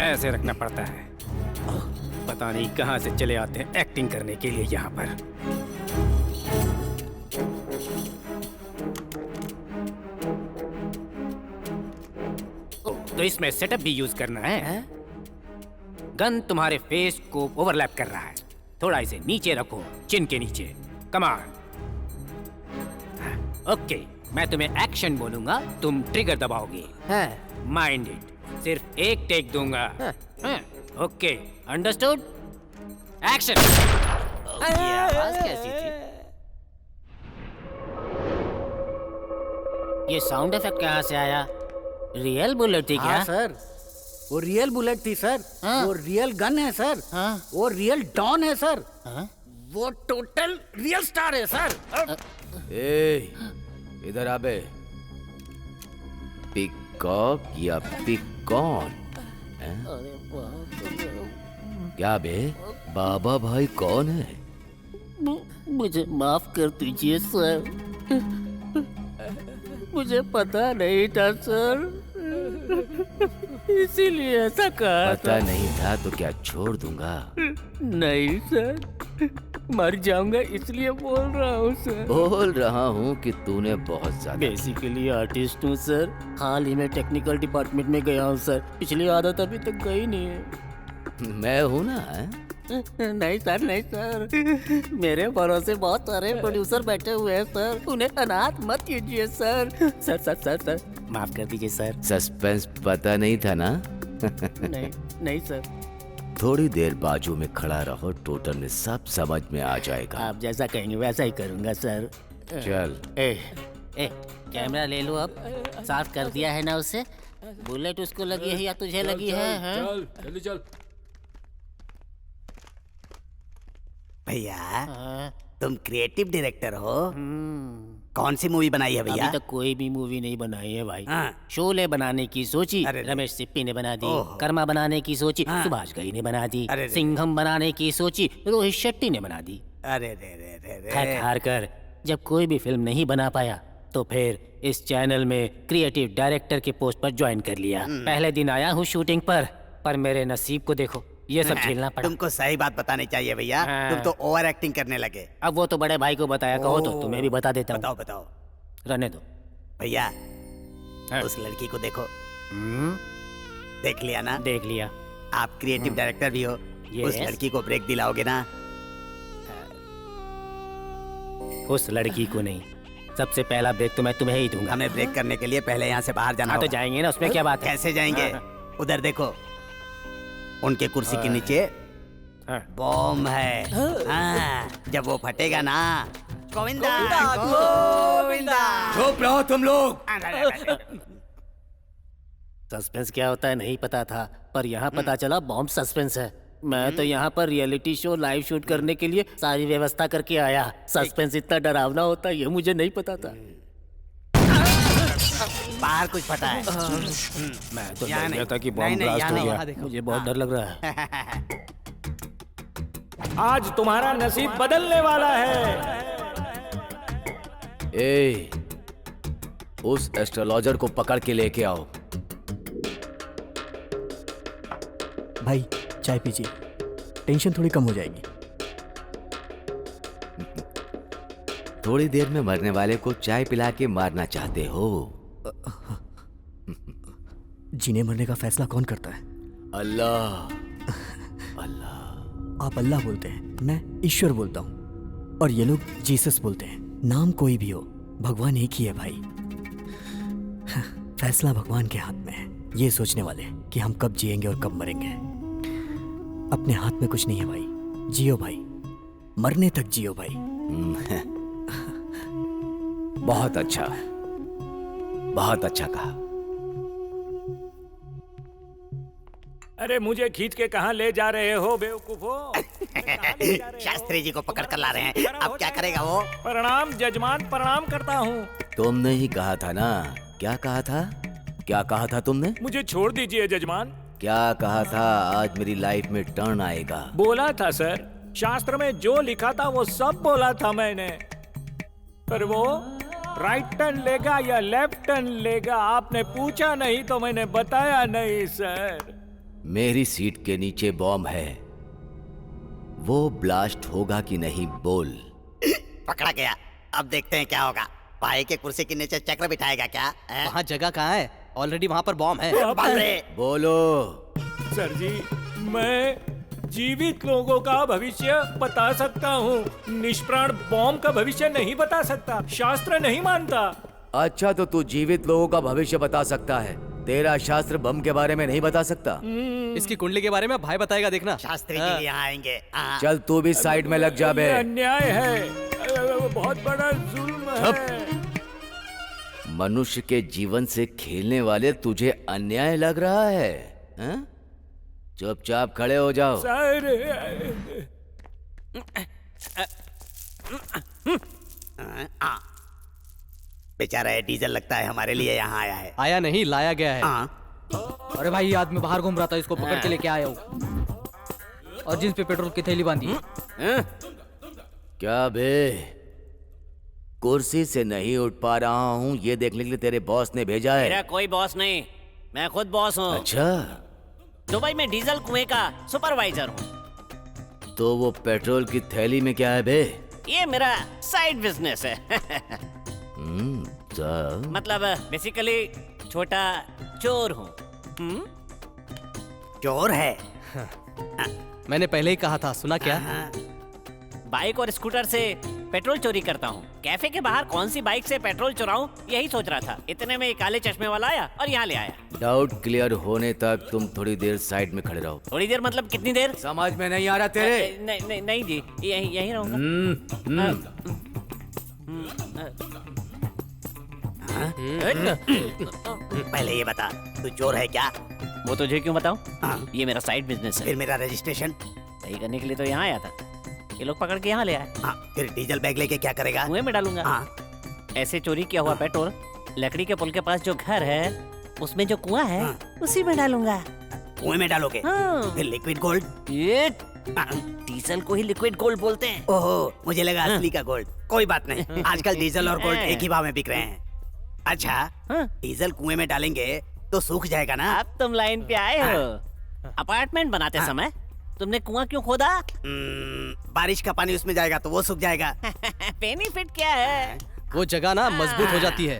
ऐसे रखना पड़ता है। पता नहीं कहां से चले आते हैं एक्टिंग करने के लिए यहाँ पर। तो इसमें सेटअप भी यूज करना है। गन तुम्हारे फेस को ओवरलैप कर रहा है, थोड़ा इसे नीचे रखो, चिन के नीचे। कमान। ओके, मैं तुम्हें एक्शन बोलूंगा, तुम ट्रिगर दबाओगे। माइंड इट, सिर्फ एक टेक दूंगा। Okay, understood? एक्शन। ये आवाज कैसी थी? ये साउंड इफेक्ट कहाँ से आया? रियल बुलेट थी क्या? हाँ सर, वो रियल बुलेट थी सर। वो रियल गन है सर। वो रियल डॉन है सर। वो टोटल रियल स्टार है सर। ए, इधर आ बे। पिकॉक या पिकॉन? क्या बे, बाबा भाई कौन है? मुझे माफ कर दीजिए सर, मुझे पता नहीं था सर, इसीलिए ऐसा कहा। पता नहीं था तो क्या छोड़ दूंगा? नहीं सर, मर जाऊंगा इसलिए बोल रहा हूँ सर। बोल रहा हूँ कि तूने बहुत ज्यादा। बेसिकली आर्टिस्ट हूँ सर, हाल ही में टेक्निकल डिपार्टमेंट में गया हूँ सर, पिछली आदत अभी तक गई नहीं है। मैं हूँ ना? नहीं सर, नहीं सर, मेरे भरोसे बहुत सारे प्रोड्यूसर बैठे हुए हैं सर, उन्हें अनाथ मत कीजिए sir. Sir sir sir sir माफ कर दीजिए सर। सस्पेंस पता नहीं था ना? नहीं नहीं सर। थोड़ी देर बाजू में खड़ा रहो, टोटल में सब समझ में आ जाएगा। आप जैसा कहेंगे वैसा ही करूंगा सर। चल। कैमरा ले लो, अब साफ कर दिया है ना उसे। बुलेट उसको लगी है या तुझे लगी है? चल जल्दी चल। भैया तुम क्रिएटिव डायरेक्टर हो, कौन सी मूवी बनाई है भैया? अभी तक कोई भी मूवी नहीं बनाई है भाई। शोले बनाने की सोची, रमेश सिप्पी ने बना दी। कर्मा बनाने की सोची, सुभाष घई ने बना दी। सिंघम बनाने की सोची, रोहित शेट्टी ने बना दी। अरे रे रे रे रे। थक हार कर जब कोई भी फिल्म नहीं बना पाया तो फिर इस चैनल में क्रिएटिव डायरेक्टर के पोस्ट पर ज्वाइन कर लिया। पहले दिन आया हूँ शूटिंग पर मेरे नसीब को देखो, ये सब झेलना पड़ा। तुमको सही बात बतानी चाहिए भैया। हाँ। तुम तो ओवर एक्टिंग करने लगे। अब वो तो बड़े भाई को बताया, कहो तो तुम्हें भी बता देता हूँ। बताओ बताओ। रहने दो भैया उस लड़की को देखो। देख लिया ना? देख लिया। आप क्रिएटिव डायरेक्टर भी हो। Yes. उस लड़की को ब्रेक दिलाओगे ना? उस लड़की को नहीं, सबसे पहला ब्रेक तो मैं तुम्हें ही दूंगा। हमें ब्रेक करने के लिए पहले यहाँ से बाहर जाना हाँ तो होगा। जाएंगे ना, उसमें क्या बात है? कैसे जाएंगे? उधर देखो, उनके कुर्सी के नीचे बॉम्ब है। हाँ, जब वो फटेगा ना, गोविंदा गोविंदा। चुप रहो तुम लोग। सस्पेंस क्या होता है नहीं पता था, पर यहाँ पता चला बॉम्ब सस्पेंस है। मैं तो यहाँ पर रियलिटी शो लाइव शूट करने के लिए सारी व्यवस्था करके आया। सस्पेंस इतना डरावना होता है ये मुझे नहीं पता था। बाहर कुछ फटा है। मैं तो यहाँ डर गया नहीं। था कि बॉम्ब नहीं, ब्लास्ट यहाँ हो नहीं, गया। यहाँ देखो। मुझे बहुत डर लग रहा है। आज तुम्हारा नसीब बदलने वाला है। ए, उस एस्ट्रोलॉजर को पकड़ के लेके आओ। भाई चाय पीजिए, टेंशन थोड़ी कम हो जाएगी। थोड़ी देर में मरने वाले को चाय पिला के मारना चाहते हो? जीने मरने का फैसला कौन करता है? अल्लाह। आप अल्लाह बोलते हैं, मैं ईश्वर बोलता हूँ, और ये लोग जीसस बोलते हैं। नाम कोई भी हो, भगवान एक ही है भाई। फैसला भगवान के हाथ में है। ये सोचने वाले कि हम कब जिएंगे और कब मरेंगे अपने हाथ में कुछ नहीं है भाई। जियो भाई, मरने तक जियो भाई। बहुत अच्छा, बहुत अच्छा कहा। अरे मुझे खींच के कहाँ ले जा रहे हो बेवकूफो? शास्त्री जी को पकड़ कर ला रहे हैं। अब क्या करेगा वो? प्रणाम जजमान, प्रणाम करता हूँ। तुमने ही कहा था ना? क्या कहा था? क्या कहा था तुमने? मुझे छोड़ दीजिए जजमान। क्या कहा था? आज मेरी लाइफ में टर्न आएगा। बोला था सर, शास्त्र में जो लिखा था वो सब बोला था मैंने। पर वो राइट टर्न लेगा या लेफ्ट टर्न लेगा आपने पूछा नहीं तो मैंने बताया नहीं सर। मेरी सीट के नीचे बॉम्ब है, वो ब्लास्ट होगा कि नहीं बोल। पकड़ा गया। अब देखते हैं क्या होगा। भाई के कुर्सी के नीचे चक्र बिठाएगा क्या? वहाँ जगह कहाँ है? ऑलरेडी वहाँ पर बॉम्ब है। बोलो। सर जी, मैं जीवित लोगों का भविष्य बता सकता हूँ, निष्प्राण बॉम्ब का भविष्य नहीं बता सकता। शास्त्र नहीं मानता। अच्छा तो तू जीवित लोगों का भविष्य बता सकता है, तेरा शास्त्र बम के बारे में नहीं बता सकता। इसकी कुंडली के बारे में भाई बताएगा, देखना। शास्त्री जी यहाँ आएंगे। चल तू भी साइड में लग जा बे। ये अन्याय है, बहुत बड़ा जुल्म है। मनुष्य के जीवन से खेलने वाले तुझे अन्याय लग रहा है? हैं? चुपचाप खड़े हो जाओ। सर बेचारा है, डीजल लगता है हमारे लिए यहाँ आया है। आया नहीं, लाया गया है। अरे भाई, ये आदमी बाहर घूम रहा था, इसको पकड़ के लेके आया हूँ। और जींस पे पेट्रोल की थैली बांधी है। क्या बे, कुर्सी से नहीं उठ पा रहा हूँ ये देखने के लिए तेरे बॉस ने भेजा है? मेरा कोई बॉस नहीं, मैं खुद बॉस हूँ। अच्छा, दुबई में डीजल कुएं का सुपरवाइजर हूँ। तो वो पेट्रोल की थैली में क्या है बे? ये मेरा साइड बिजनेस है। मतलब बेसिकली छोटा चोर हूँ। चोर है? मैंने पहले ही कहा था, सुना क्या? बाइक और स्कूटर से पेट्रोल चोरी करता हूँ। कैफे के बाहर कौन सी बाइक से पेट्रोल चुराऊं यही सोच रहा था। इतने में एक काले चश्मे वाला आया और यहाँ ले आया। डाउट क्लियर होने तक तुम थोड़ी देर साइड में खड़े रहो। थोड़ी देर मतलब कितनी देर? समझ में नहीं आ रहा तेरे? नहीं जी, यही रहूंगा। पहले ये बता, तू चोर है क्या? वो तुझे क्यों बताऊं? ये मेरा साइड बिजनेस है। फिर मेरा रजिस्ट्रेशन सही करने के लिए तो यहाँ आया था। ये लोग पकड़ के यहाँ ले आए। फिर डीजल बैग लेके क्या करेगा? कुएं में डालूंगा। ऐसे चोरी किया हुआ पेट्रोल लकड़ी के पुल के पास जो घर है उसमें जो कुआं है उसी में डालूंगा। कुएं में डालोगे? फिर लिक्विड गोल्ड? ये डीजल को ही लिक्विड गोल्ड बोलते हैं। ओहो, मुझे लगा असली का गोल्ड। कोई बात नहीं, आजकल डीजल और गोल्ड एक ही भाव में बिक रहे हैं। अच्छा, डीजल कुएं में डालेंगे तो सूख जाएगा ना? अब तुम लाइन पे आए हो। अपार्टमेंट बनाते समय तुमने कुआं क्यों खोदा? बारिश का पानी उसमें जाएगा तो वो सूख जाएगा। बेनिफिट क्या है? वो जगह ना मजबूत हो जाती है।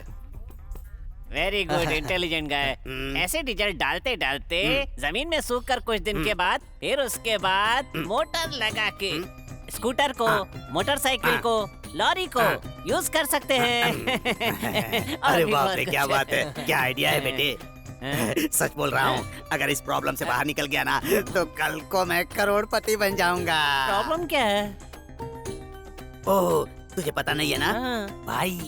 वेरी गुड, इंटेलिजेंट गाय। ऐसे डीजल डालते डालते जमीन में सूख कर कुछ दिन के बाद फिर उसके बाद मोटर लगा के स्कूटर को, मोटरसाइकिल को, लॉरी को यूज कर सकते हैं। अरे बाप रे, क्या बात है, क्या आइडिया है बेटे। सच बोल रहा हूँ, अगर इस प्रॉब्लम से बाहर निकल गया ना तो कल को मैं करोड़पति बन जाऊंगा। प्रॉब्लम क्या है? ओह, तुझे पता नहीं है ना भाई?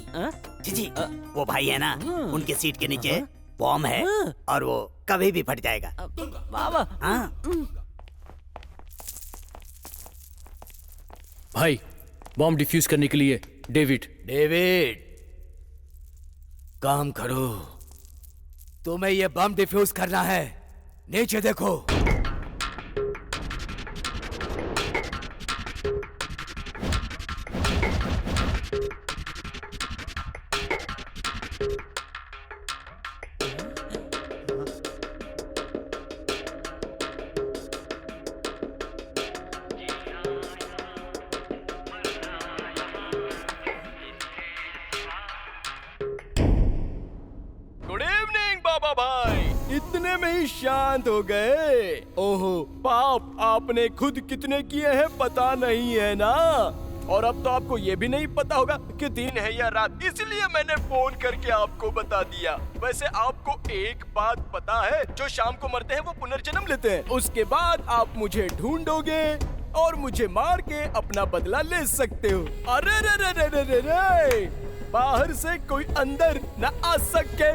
जी वो भाई है ना, उनके सीट के नीचे बॉम्ब है और वो कभी भी फट जाएगा। बाबा भाई, बॉम्ब डिफ्यूज करने के लिए डेविड काम करो। तुम्हें ये बम डिफ्यूज करना है। नीचे देखो। गुड इवनिंग बाबा भाई, इतने में ही शांत हो गए। ओहो बाप, आपने खुद कितने किए हैं पता नहीं है ना, और अब तो आपको ये भी नहीं पता होगा कि दिन है या रात, इसलिए मैंने फोन करके आपको बता दिया। वैसे आपको एक बात पता है, जो शाम को मरते हैं वो पुनर्जन्म लेते हैं। उसके बाद आप मुझे ढूंढोगे और मुझे मार के अपना बदला ले सकते हो। अरे रे रे रे रे रे रे, बाहर से कोई अंदर न आ सके।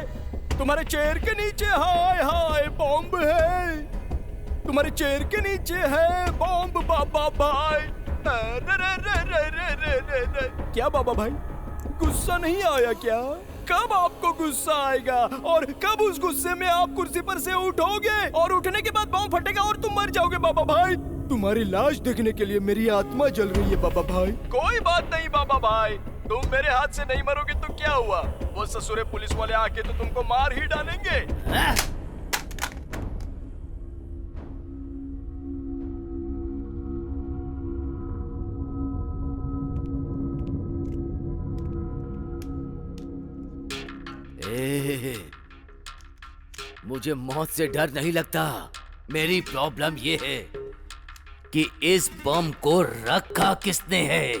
तुम्हारे चेयर के नीचे हाय हाय बॉम्ब है, तुम्हारे चेयर के नीचे है बॉम्ब बाबा भाई। रे रे रे रे रे रे रे रे। क्या बाबा भाई, गुस्सा नहीं आया क्या? कब आपको गुस्सा आएगा और कब उस गुस्से में आप कुर्सी पर से उठोगे और उठने के बाद बॉम्ब फटेगा और तुम मर जाओगे बाबा भाई। तुम्हारी लाश देखने के लिए मेरी आत्मा जल रही है बाबा भाई। कोई बात नहीं बाबा भाई, तुम मेरे हाथ से नहीं मरोगे तो क्या हुआ, वो ससुरे पुलिस वाले आके तो तुमको मार ही डालेंगे। मुझे मौत से डर नहीं लगता। मेरी प्रॉब्लम ये है कि इस बम को रखा किसने है,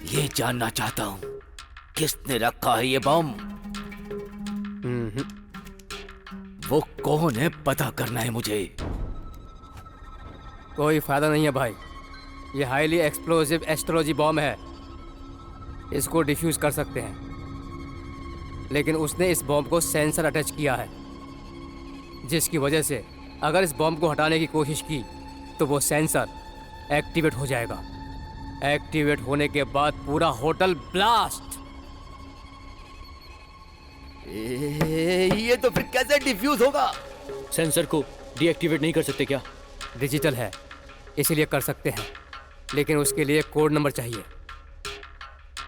ये जानना चाहता हूँ। किसने रखा है ये बम? वो कौन है पता करना है मुझे। कोई फायदा नहीं है भाई, ये हाईली एक्सप्लोसिव एस्ट्रोलॉजी बॉम्ब है। इसको डिफ्यूज कर सकते हैं, लेकिन उसने इस बॉम्ब को सेंसर अटैच किया है, जिसकी वजह से अगर इस बॉम्ब को हटाने की कोशिश की तो वो सेंसर एक्टिवेट हो जाएगा। एक्टिवेट होने के बाद पूरा होटल ब्लास्ट। ये तो फिर कैसे डिफ्यूज होगा? सेंसर को डीएक्टिवेट नहीं कर सकते क्या? डिजिटल है इसीलिए कर सकते हैं, लेकिन उसके लिए कोड नंबर चाहिए।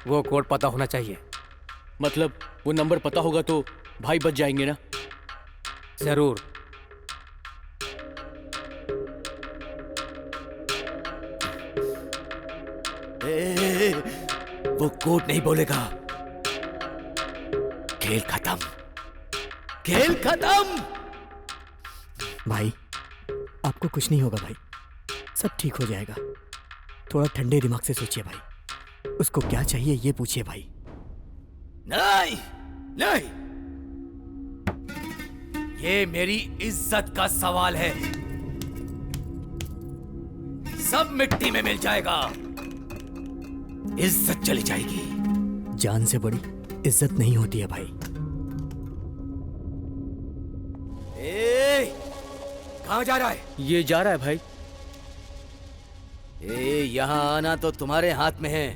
वो कोड पता होना चाहिए। मतलब वो नंबर पता होगा तो भाई बच जाएंगे ना? जरूर। वो कोड नहीं बोलेगा। खेल खत्म, खेल खत्म। भाई आपको कुछ नहीं होगा भाई, सब ठीक हो जाएगा। थोड़ा ठंडे दिमाग से सोचिए भाई, उसको क्या चाहिए ये पूछिए भाई। नहीं नहीं, ये मेरी इज्जत का सवाल है। सब मिट्टी में मिल जाएगा, इज्जत चली जाएगी। जान से बड़ी इज्जत नहीं होती है भाई। कहाँ जा रहा है? ये जा रहा है भाई। यहाँ आना तो तुम्हारे हाथ में है,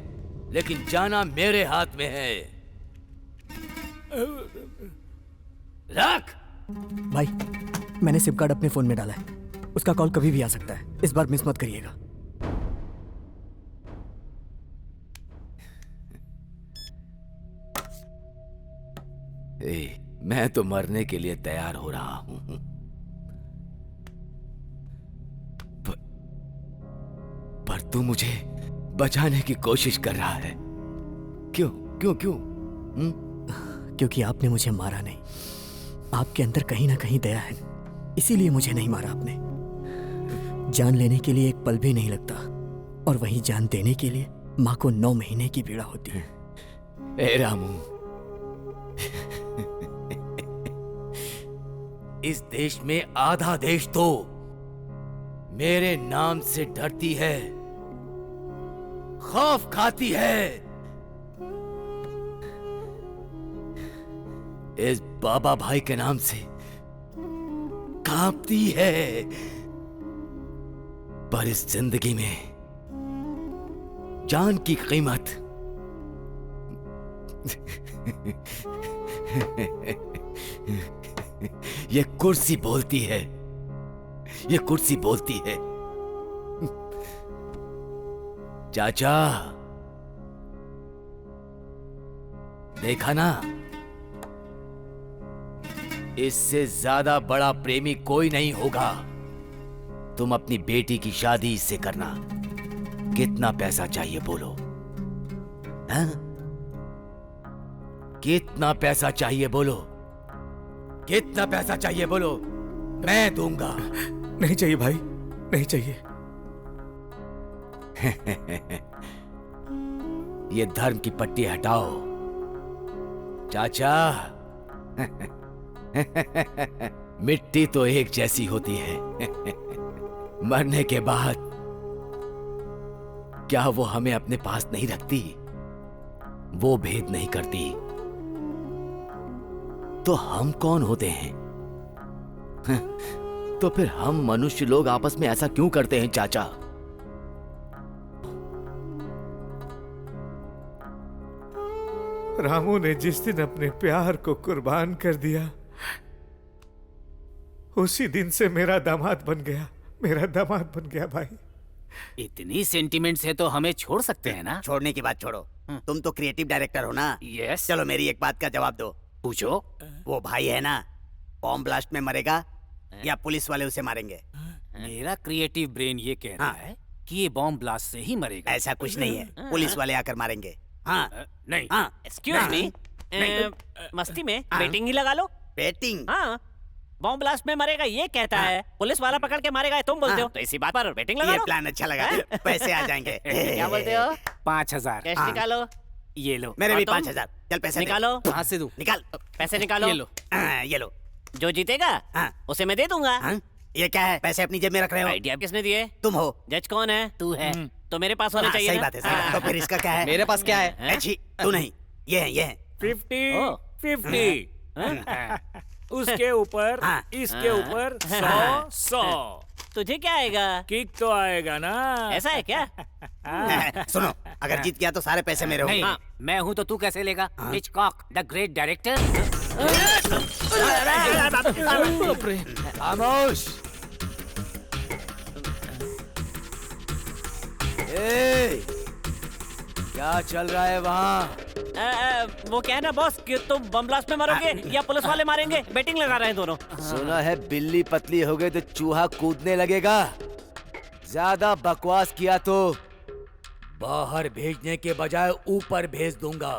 लेकिन जाना मेरे हाथ में है। रख। भाई मैंने सिम कार्ड अपने फोन में डाला है, उसका कॉल कभी भी आ सकता है, इस बार मिस मत करिएगा। मैं तो मरने के लिए तैयार हो रहा हूं, तू मुझे बचाने की कोशिश कर रहा है। क्यों क्यों क्यों? क्योंकि आपने मुझे मारा नहीं। आपके अंदर कहीं ना कहीं दया है, इसीलिए मुझे नहीं मारा आपने। जान लेने के लिए एक पल भी नहीं लगता, और वहीं जान देने के लिए माँ को 9 महीने की पीड़ा होती है। ए रामू, इस देश में आधा देश तो मेरे नाम से डरती है, खौफ खाती है। इस बाबा भाई के नाम से कांपती है। पर इस जिंदगी में जान की कीमत ये कुर्सी बोलती है, ये कुर्सी बोलती है। चाचा, देखा ना, इससे ज्यादा बड़ा प्रेमी कोई नहीं होगा। तुम अपनी बेटी की शादी इससे करना। कितना पैसा चाहिए बोलो? हाँ? कितना पैसा चाहिए बोलो? कितना पैसा चाहिए बोलो? मैं दूंगा। नहीं चाहिए भाई, नहीं चाहिए। ये धर्म की पट्टी हटाओ चाचा। मिट्टी तो एक जैसी होती है, मरने के बाद क्या वो हमें अपने पास नहीं रखती? वो भेद नहीं करती। तो हम कौन होते हैं? तो फिर हम मनुष्य लोग आपस में ऐसा क्यों करते हैं चाचा? रामू ने जिस दिन अपने प्यार को कुर्बान कर दिया, उसी दिन से मेरा दामाद बन गया, मेरा दामाद बन गया भाई। इतनी सेंटिमेंट्स है तो हमें छोड़ सकते हैं ना? छोड़ने की बात छोड़ो, तुम तो क्रिएटिव डायरेक्टर हो ना। यस। चलो मेरी एक बात का जवाब दो। पूछो। वो भाई है ना, बॉम्ब ब्लास्ट में मरेगा या पुलिस वाले उसे मारेंगे? मेरा क्रिएटिव ब्रेन ये कह रहा है कि ये बॉम्ब ब्लास्ट से ही मरेगा। ऐसा कुछ नहीं है, पुलिस वाले आकर मारेंगे। हाँ नहीं। हाँ। एक्सक्यूज मी, मस्ती में बेटिंग ही लगा लो। बेटिंग? हाँ, बॉम्ब ब्लास्ट में मरेगा ये कहता है, पुलिस वाला पकड़ के मारेगा तुम बोलते हो, तो इसी बात पर बेटिंग लगा ये लो। प्लान अच्छा लगा, पैसे आ जाएंगे। क्या बोलते हो? 5000 कैश निकालो। ये लो। मेरे और भी तुम? 5000। चल पैसे दे। निकालो। कहाँ से दूं? निकाल पैसे निकालो। ये लो। ये लो। जो जीतेगा उसे मैं दे दूंगा। ये क्या है? पैसे अपनी जेब में रख रहे हो? आइडिया किसने दिए? तुम हो। जज कौन है? तू है। तो मेरे पास होने चाहिए सही ना? बात है, सही बात है। तो फिर इसका क्या है? मेरे पास क्या है? अच्छी, तू नहीं, ये है, ये है। 50 उसके ऊपर इसके ऊपर 100। तुझे क्या आएगा? किक तो आएगा ना। ऐसा है क्या? सुनो, अगर जीत गया तो सारे पैसे मेरे होंगे। नहीं, मैं हूं तो तू कैसे लेगा? Hitchcock the great director. खामोश। क्या चल रहा है वहाँ? वो क्या है ना बॉस कि तुम बम ब्लास्ट में मरोगे या पुलिस वाले मारेंगे, बेटिंग लगा रहे हैं दोनों। सुना है बिल्ली पतली हो गई तो चूहा कूदने लगेगा। ज्यादा बकवास किया तो बाहर भेजने के बजाय ऊपर भेज दूंगा।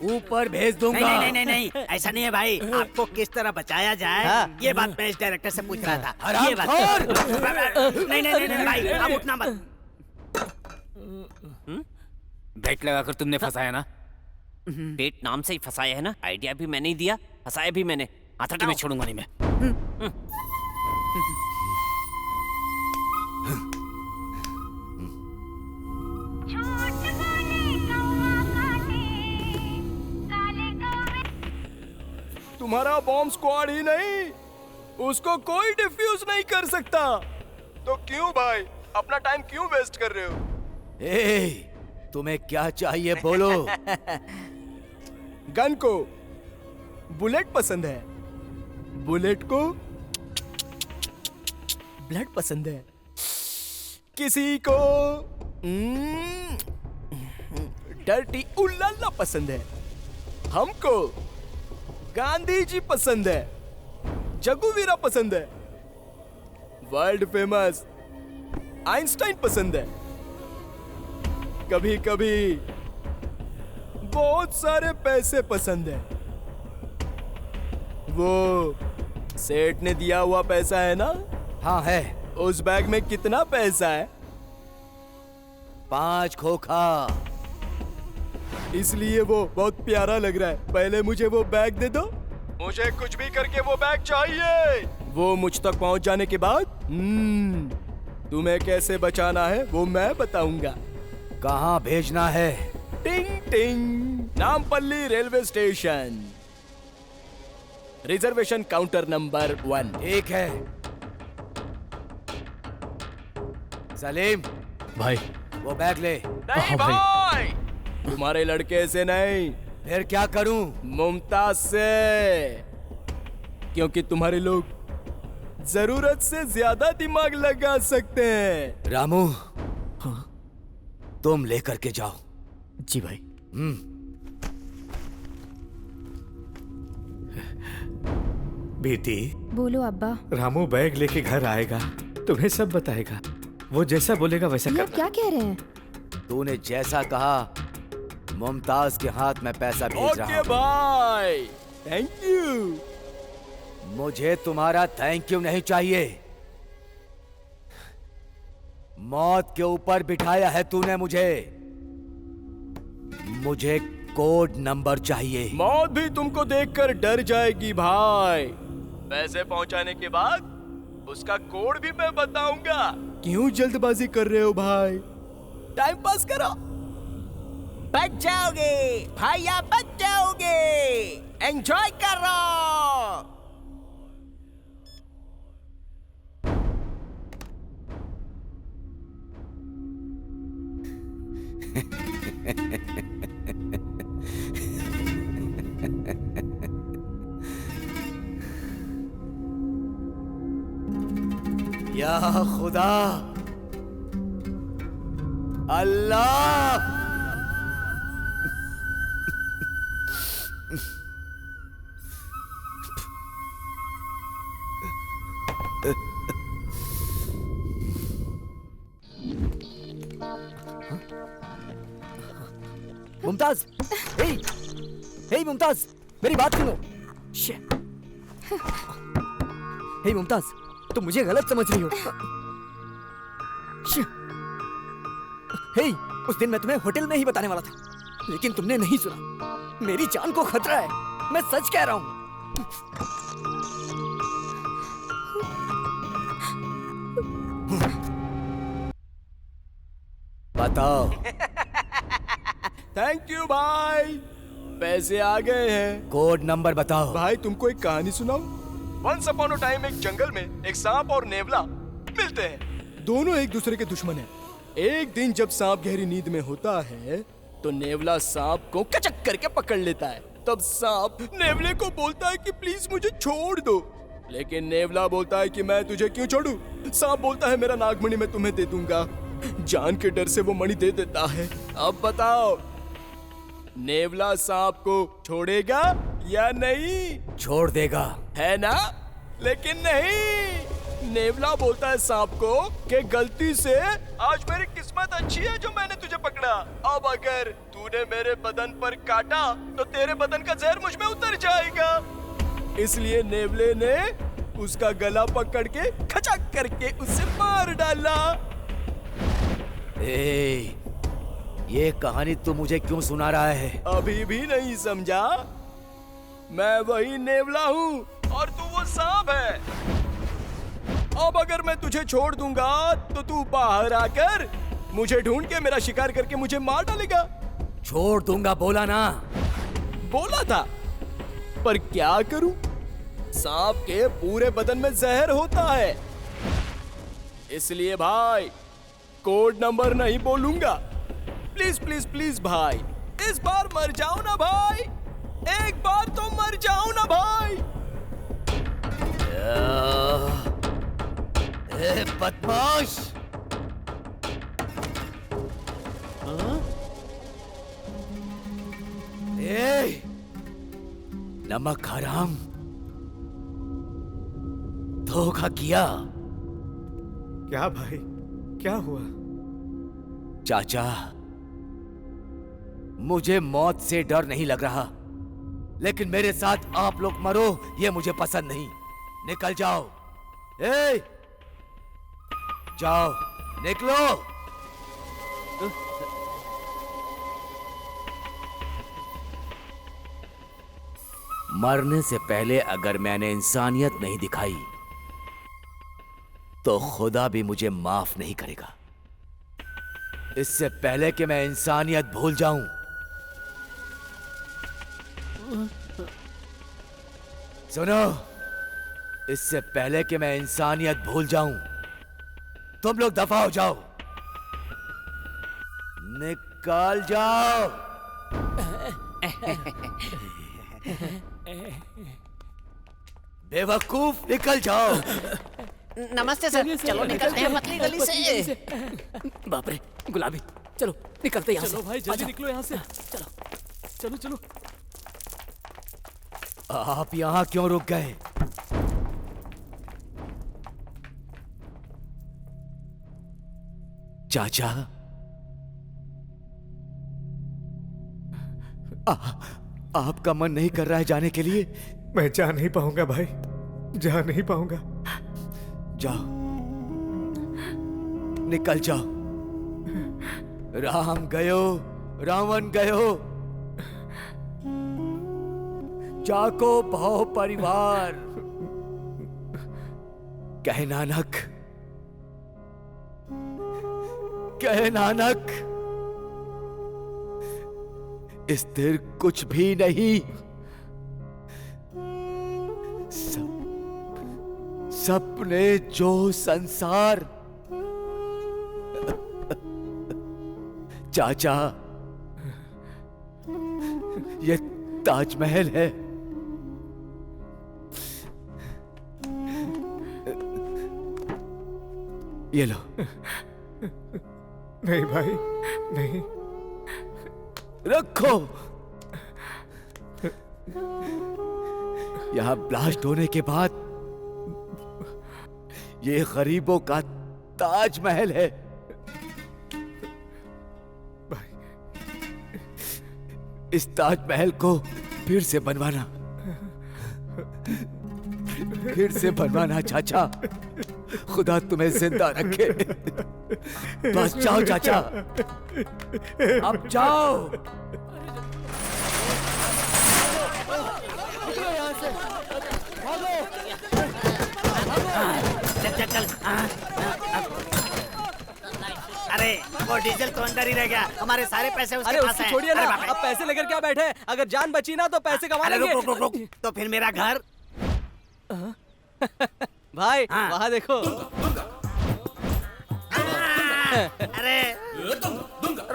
ऊपर भेज दूंगा। नहीं नहीं नहीं नहीं, ऐसा नहीं है भाई। आपको किस तरह बचाया जाए ये बात मैं इस डायरेक्टर से पूछ रहा था। ये बात नहीं नहीं नहीं भाई, आप उठना मत। बेट लगाकर तुमने फंसाया ना? बेट नाम से ही फंसाया है ना, आइडिया भी मैंने ही दिया, फंसाया भी मैंने। तुम्हें छोड़ूंगा नहीं मैं। तुम्हारा बॉम्ब स्क्वाड ही नहीं, उसको कोई डिफ्यूज नहीं कर सकता। तो क्यों भाई अपना टाइम क्यों वेस्ट कर रहे हो? तुम्हें क्या चाहिए बोलो? गन को बुलेट पसंद है, बुलेट को ब्लड पसंद है, किसी को डर्टी उल्लाला पसंद है, हमको गांधी जी पसंद है, जगुवीरा पसंद है, वर्ल्ड फेमस आइंस्टाइन पसंद है, कभी कभी बहुत सारे पैसे पसंद है। वो सेठ ने दिया हुआ पैसा है ना? हाँ है। उस बैग में कितना पैसा है? 5 खोखा। इसलिए वो बहुत प्यारा लग रहा है। पहले मुझे वो बैग दे दो। मुझे कुछ भी करके वो बैग चाहिए। वो मुझ तक पहुंच जाने के बाद तुम्हें कैसे बचाना है वो मैं बताऊंगा। कहाँ भेजना है? टिंग टिंग, Nampally railway station, reservation counter number 1। ठीक है। सलीम भाई, वो बैग ले। नहीं भाई, तुम्हारे लड़के से नहीं। फिर क्या करूं? मुमताज से, क्योंकि तुम्हारे लोग जरूरत से ज्यादा दिमाग लगा सकते हैं। रामू, तुम लेकर के जाओ। जी भाई। बेटी, बोलो अब्बा। रामू बैग लेके घर आएगा, तुम्हें सब बताएगा। वो जैसा बोलेगा वैसा ये आप करना। क्या कह रहे हैं? तूने जैसा कहा, मुमताज के हाथ में पैसा भेज रहा हूं। भाई, थैंक यू। मुझे तुम्हारा थैंक यू नहीं चाहिए। मौत के ऊपर बिठाया है तूने मुझे। मुझे कोड नंबर चाहिए। मौत भी तुमको देखकर डर जाएगी भाई। पैसे पहुंचाने के बाद उसका कोड भी मैं बताऊंगा। क्यों जल्दबाजी कर रहे हो भाई? टाइम पास करो। बच जाओगे भाई, आप बच जाओगे। एंजॉय करो। या खुदा, अल्लाह, मुमताज, हे मुमताज, मेरी बात सुनो। हे मुमताज, तुम मुझे गलत समझ रही हो। हे, उस दिन मैं तुम्हें होटल में ही बताने वाला था, लेकिन तुमने नहीं सुना। मेरी जान को खतरा है, मैं सच कह रहा हूँ। बताओ। थैंक यू भाई, पैसे आ गए हैं। कोड नंबर बताओ। भाई तुमको एक कहानी सुनाऊं? वंस अपॉन अ टाइम एक जंगल में एक सांप और नेवला मिलते हैं। दोनों एक दूसरे के दुश्मन हैं। एक दिन जब सांप गहरी नींद में होता है तो नेवला सांप को कचक करके पकड़ लेता है। तब सांप नेवले को बोलता है कि प्लीज मुझे छोड़ दो, लेकिन नेवला बोलता है कि मैं तुझे क्यों छोड़ूं? सांप बोलता है मेरा नागमणि मैं तुम्हें दे दूंगा। जान के डर से वो मणि दे देता है। अब बताओ, नेवला सांप को छोड़ेगा या नहीं? छोड़ देगा, है ना? लेकिन नहीं, नेवला बोलता है सांप को कि गलती से आज मेरी किस्मत अच्छी है जो मैंने तुझे पकड़ा। अब अगर तूने मेरे बदन पर काटा तो तेरे बदन का जहर मुझ में उतर जाएगा। इसलिए नेवले ने उसका गला पकड़ के खचक करके उसे मार डाला। ये कहानी तू मुझे क्यों सुना रहा है? अभी भी नहीं समझा? मैं वही नेवला हूँ और तू वो सांप है। अब अगर मैं तुझे छोड़ दूंगा तो तू बाहर आकर मुझे ढूंढ के मेरा शिकार करके मुझे मार डालेगा। छोड़ दूंगा बोला ना? बोला था, पर क्या करूं? सांप के पूरे बदन में जहर होता है। इसलिए भाई कोड नंबर नहीं बोलूंगा। प्लीज प्लीज प्लीज भाई, इस बार मर जाओ ना भाई, एक बार तो मर जाओ ना भाई। बदमाश! नमक हराम, धोखा किया। क्या भाई, क्या हुआ? चाचा, मुझे मौत से डर नहीं लग रहा, लेकिन मेरे साथ आप लोग मरो ये मुझे पसंद नहीं। निकल जाओ। ए, जाओ, निकलो। मरने से पहले अगर मैंने इंसानियत नहीं दिखाई तो खुदा भी मुझे माफ नहीं करेगा। इससे पहले कि मैं इंसानियत भूल जाऊं, सुनो, इससे पहले कि मैं इंसानियत भूल जाऊं, तुम लोग दफा हो जाओ, निकल जाओ। बेवकूफ, निकल जाओ। नमस्ते सर, चलो निकलते हैं पतली गली से। बाप रे, गुलाबी, चलो निकलते यहाँ से। चलो भाई जल्दी निकलो यहाँ से। चलो चलो चलो। आप यहां क्यों रुक गए? चाचा, आपका मन नहीं कर रहा है जाने के लिए? मैं जा नहीं पाऊंगा भाई, जा नहीं पाऊंगा। जाओ, निकल जाओ। राम गयो, रावण गयो, जाको बहु परिवार। कहे नानक, कहे नानक, स्थिर कुछ भी नहीं, सपने जो संसार। चाचा, ये ताजमहल है, ये लो। नहीं भाई, नहीं। रखो। यहां ब्लास्ट होने के बाद ये गरीबों का ताजमहल है। इस ताजमहल को फिर से बनवाना, फिर से बनवाना चाचा। खुदा तुम्हें जिंदा रखे। बस जाओ चाचा, अब जाओ। चल चल चल। अरे वो डीजल तो अंदर ही रह गया, हमारे सारे पैसे उसके पास हैं। छोड़िए ना, अब पैसे लेकर क्या बैठे? अगर जान बची ना तो पैसे कमा लेंगे। रुक रुक रुक, तो फिर मेरा घर। भाई वहाँ देखो। अरे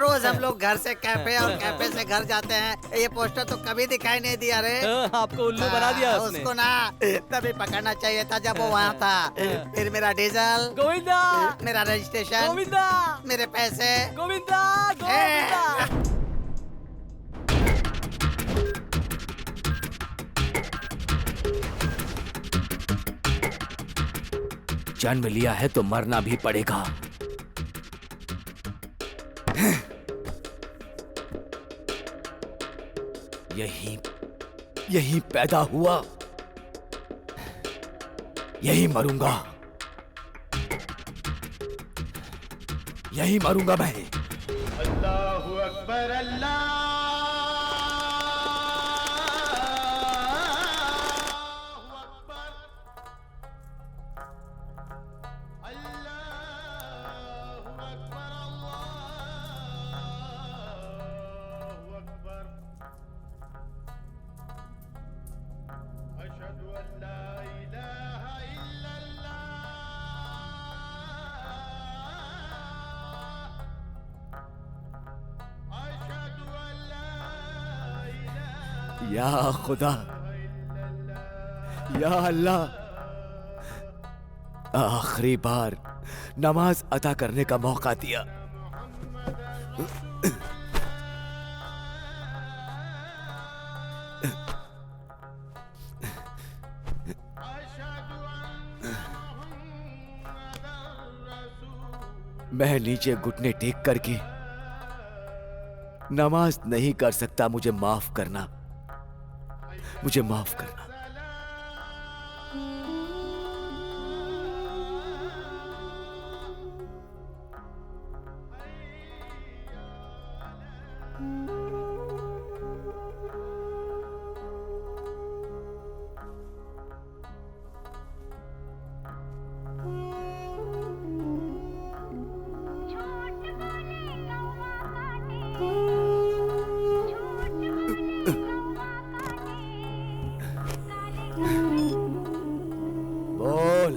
रोज हम लोग घर से कैफे और कैफे से घर जाते हैं, ये पोस्टर तो कभी दिखाई नहीं दिया रे। आपको उल्लू बना दिया उसने। उसको ना तभी पकड़ना चाहिए था जब वो वहाँ था। फिर मेरा डीजल गोविंदा, मेरा रजिस्ट्रेशन गोविंदा, मेरे पैसे गोविंदा, गोविंदा। जन्म लिया है तो मरना भी पड़ेगा। यही पैदा हुआ, यही मरूंगा, यही मरूंगा मैं। अल्लाहु अकबर, अल्लाह। या खुदा, या अल्लाह, आखिरी बार नमाज अदा करने का मौका दिया। मैं नीचे घुटने टेक करके नमाज नहीं कर सकता, मुझे माफ करना, मुझे माफ करना। बोल।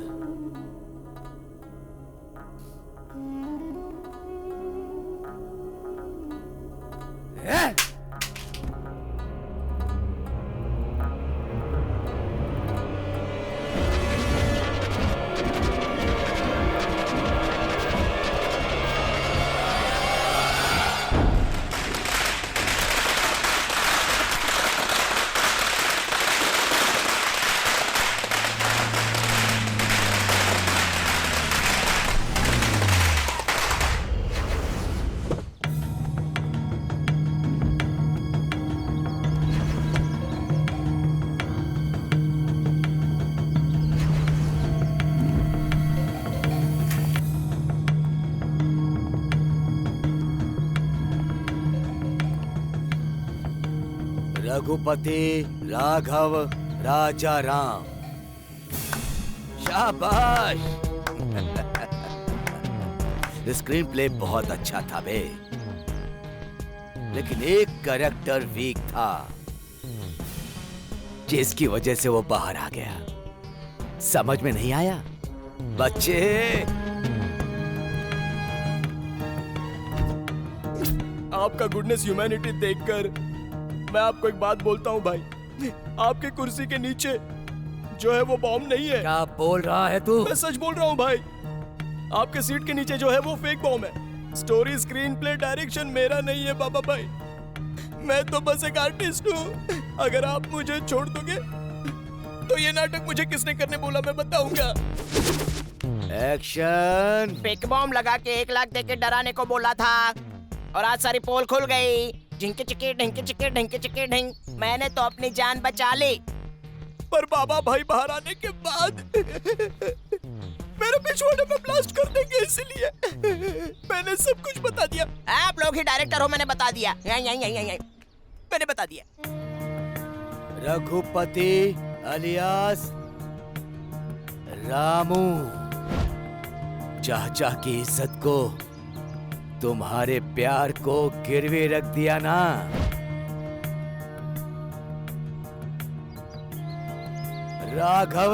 रघुपति राघव राजा राम। शाबाश। स्क्रीन प्ले बहुत अच्छा था बे, लेकिन एक कैरेक्टर वीक था जिसकी वजह से वो बाहर आ गया। समझ में नहीं आया बच्चे? आपका गुडनेस ह्यूमैनिटी देखकर मैं आपको एक बात बोलता हूँ भाई, आपकी कुर्सी के नीचे जो है वो बॉम्ब नहीं है। क्या बोल रहा है तू? मैं सच बोल रहा हूँ भाई, आपके सीट के नीचे जो है वो फेक बॉम्ब है। स्टोरी, स्क्रीन प्ले, डायरेक्शन मेरा नहीं है बाबा भाई, मैं तो बस एक आर्टिस्ट हूँ। अगर आप मुझे छोड़ दोगे तो ये नाटक मुझे किसने करने बोला मैं बताऊंगा। एक्शन। फेक बॉम्ब लगा के 1 लाख देके डराने को बोला था और आज सारी पोल खुल गई। ढिंके चिके ढिंके चिके ढिंके चिके ढिंग, मैंने तो अपनी जान बचा ली। पर बाबा भाई बाहर आने के बाद मेरे पिछवाड़े में ब्लास्ट कर देंगे, इसलिए मैंने सब कुछ बता दिया। आप लोग ही डायरेक्टर हो, मैंने बता दिया। मैंने बता दिया। रघुपति अलियास रामू, चाचा की इज्जत को, तुम्हारे प्यार को गिरवे रख दिया ना। राघव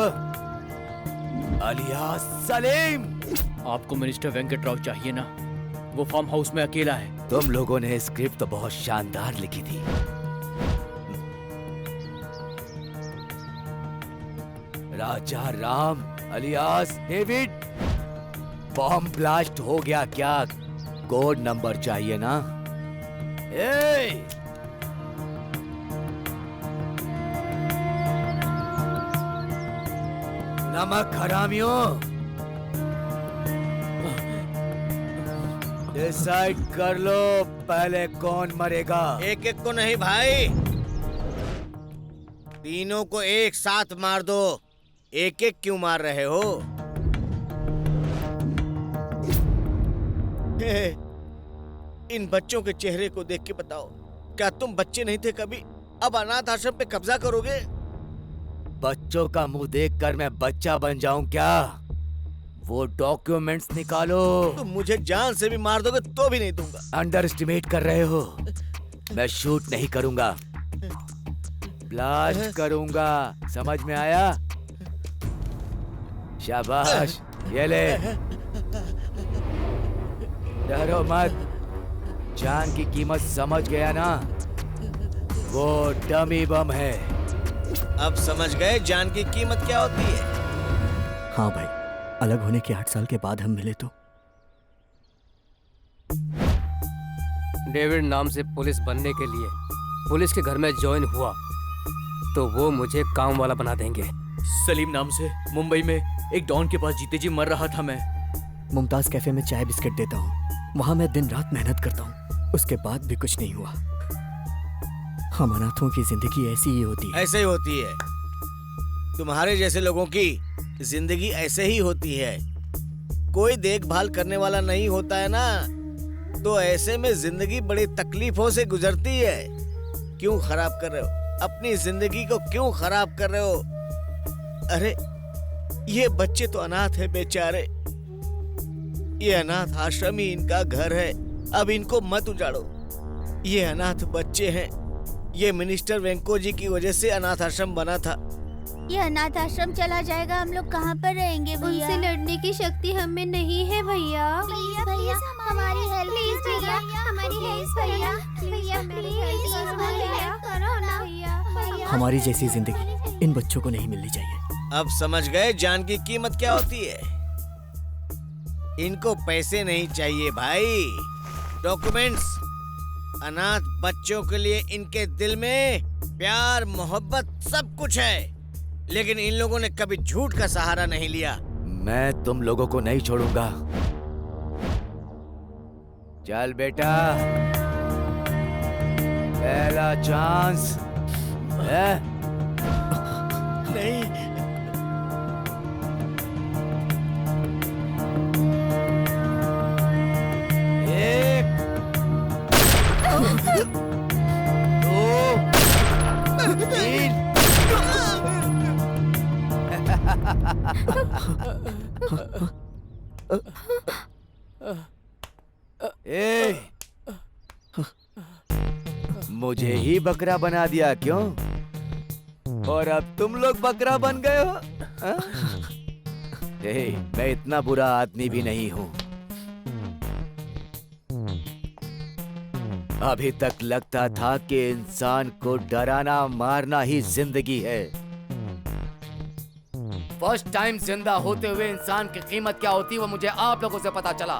अलियास सलीम। आपको मिनिस्टर वेंकट राव चाहिए ना, वो फार्म हाउस में अकेला है। तुम लोगों ने स्क्रिप्ट तो बहुत शानदार लिखी थी, Raja Ram alias David, bomb blast हो गया क्या? कोड नंबर चाहिए ना? नमक हरामियों, डिसाइड कर लो पहले कौन मरेगा। एक एक को नहीं भाई, तीनों को एक साथ मार दो। एक एक क्यों मार रहे हो? इन बच्चों के चेहरे को देख के बताओ, क्या तुम बच्चे नहीं थे कभी? अब अनाथ आश्रम पे कब्जा करोगे? बच्चों का मुंह देखकर मैं बच्चा बन जाऊं क्या? वो डॉक्यूमेंट्स निकालो। तुम मुझे जान से भी मार दोगे तो भी नहीं दूंगा। अंडर एस्टिमेट कर रहे हो। मैं शूट नहीं करूंगा, ब्लास्ट करूंगा, समझ में आया? शाबाश, ये ले। डरो मत, जान की कीमत समझ गया ना? वो डमी बम है। अब समझ गए जान की कीमत क्या होती है? हाँ भाई, अलग होने के 8 साल के बाद हम मिले तो। डेविड नाम से पुलिस बनने के लिए पुलिस के घर में ज्वाइन हुआ तो वो मुझे काम वाला बना देंगे। सलीम नाम से मुंबई में एक डॉन के पास जीते जी मर रहा था मैं। मुमताज कैफे में चाय बिस्किट देता हूँ, वहाँ मैं दिन रात मेहनत करता हूँ। उसके बाद भी कुछ नहीं हुआ। हम अनाथों की जिंदगी ऐसी ही होती है। ऐसे ही होती है। तुम्हारे जैसे लोगों की जिंदगी ऐसे ही होती है। कोई देखभाल करने वाला नहीं होता है ना, तो ऐसे में जिंदगी बड़ी तकलीफों से गुजरती है। क्यों खराब कर रहे हो अपनी जिंदगी को? क्यों खराब कर रहे हो? अरे ये बच्चे तो अनाथ है बेचारे। ये अनाथ आश्रम ही इनका घर है। अब इनको मत उजाड़ो। ये अनाथ बच्चे हैं। ये मिनिस्टर वेंको जी की वजह से अनाथ आश्रम बना था। ये अनाथ आश्रम चला जाएगा, हम लोग कहाँ पर रहेंगे भैया? उनसे लड़ने की शक्ति हमें नहीं है भैया। भैया प्लीज हमारी हेल्प भैया, हमारी हेल्प भैया, भैया प्लीज हमारी हेल्प करो ना भैया। हमारी जैसी जिंदगी इन बच्चों को नहीं मिलनी चाहिए। अब समझ गए जान की कीमत क्या होती है। इनको पैसे नहीं चाहिए भाई, डॉक्यूमेंट्स। अनाथ बच्चों के लिए इनके दिल में प्यार मोहब्बत सब कुछ है, लेकिन इन लोगों ने कभी झूठ का सहारा नहीं लिया। मैं तुम लोगों को नहीं छोड़ूंगा। चल बेटा, पहला चांस है। नहीं, ए, मुझे ही बकरा बना दिया क्यों? और अब तुम लोग बकरा बन गए हो? मैं इतना बुरा आदमी भी नहीं हूं। अभी तक लगता था कि इंसान को डराना मारना ही जिंदगी है। फर्स्ट टाइम जिंदा होते हुए इंसान की कीमत क्या होती है वो मुझे आप लोगों से पता चला।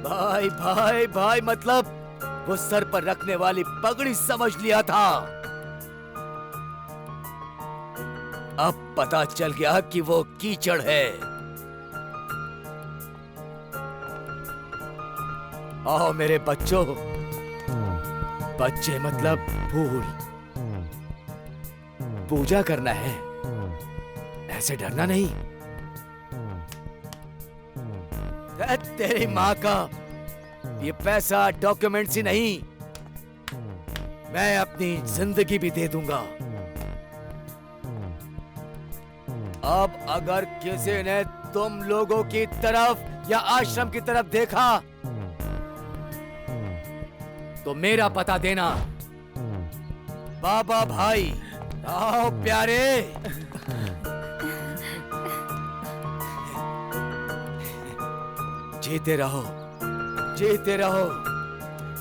भाई भाई भाई मतलब वो सर पर रखने वाली पगड़ी समझ लिया था। अब पता चल गया कि वो कीचड़ है। आओ मेरे बच्चों, बच्चे मतलब फूल, पूजा करना है, ऐसे डरना नहीं। तेरी माँ का ये पैसा डॉक्यूमेंट्स ही नहीं, मैं अपनी जिंदगी भी दे दूंगा। अब अगर किसी ने तुम लोगों की तरफ या आश्रम की तरफ देखा तो मेरा पता देना। बाबा भाई, आओ प्यारे। जीते रहो, जीते रहो।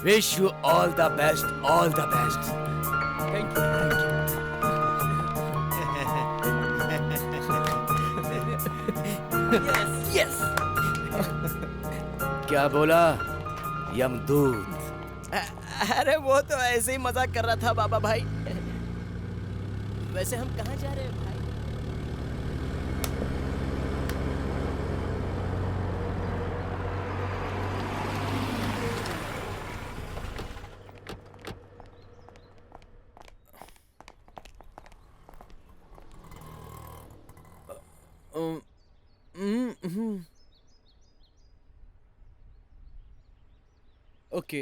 Wish you all the best, all the best. Thank you, thank you. Yes. क्या बोला यमदूत? अरे वो तो ऐसे ही मजाक कर रहा था बाबा भाई। वैसे हम कहाँ जा रहे हैं भाई? ओके।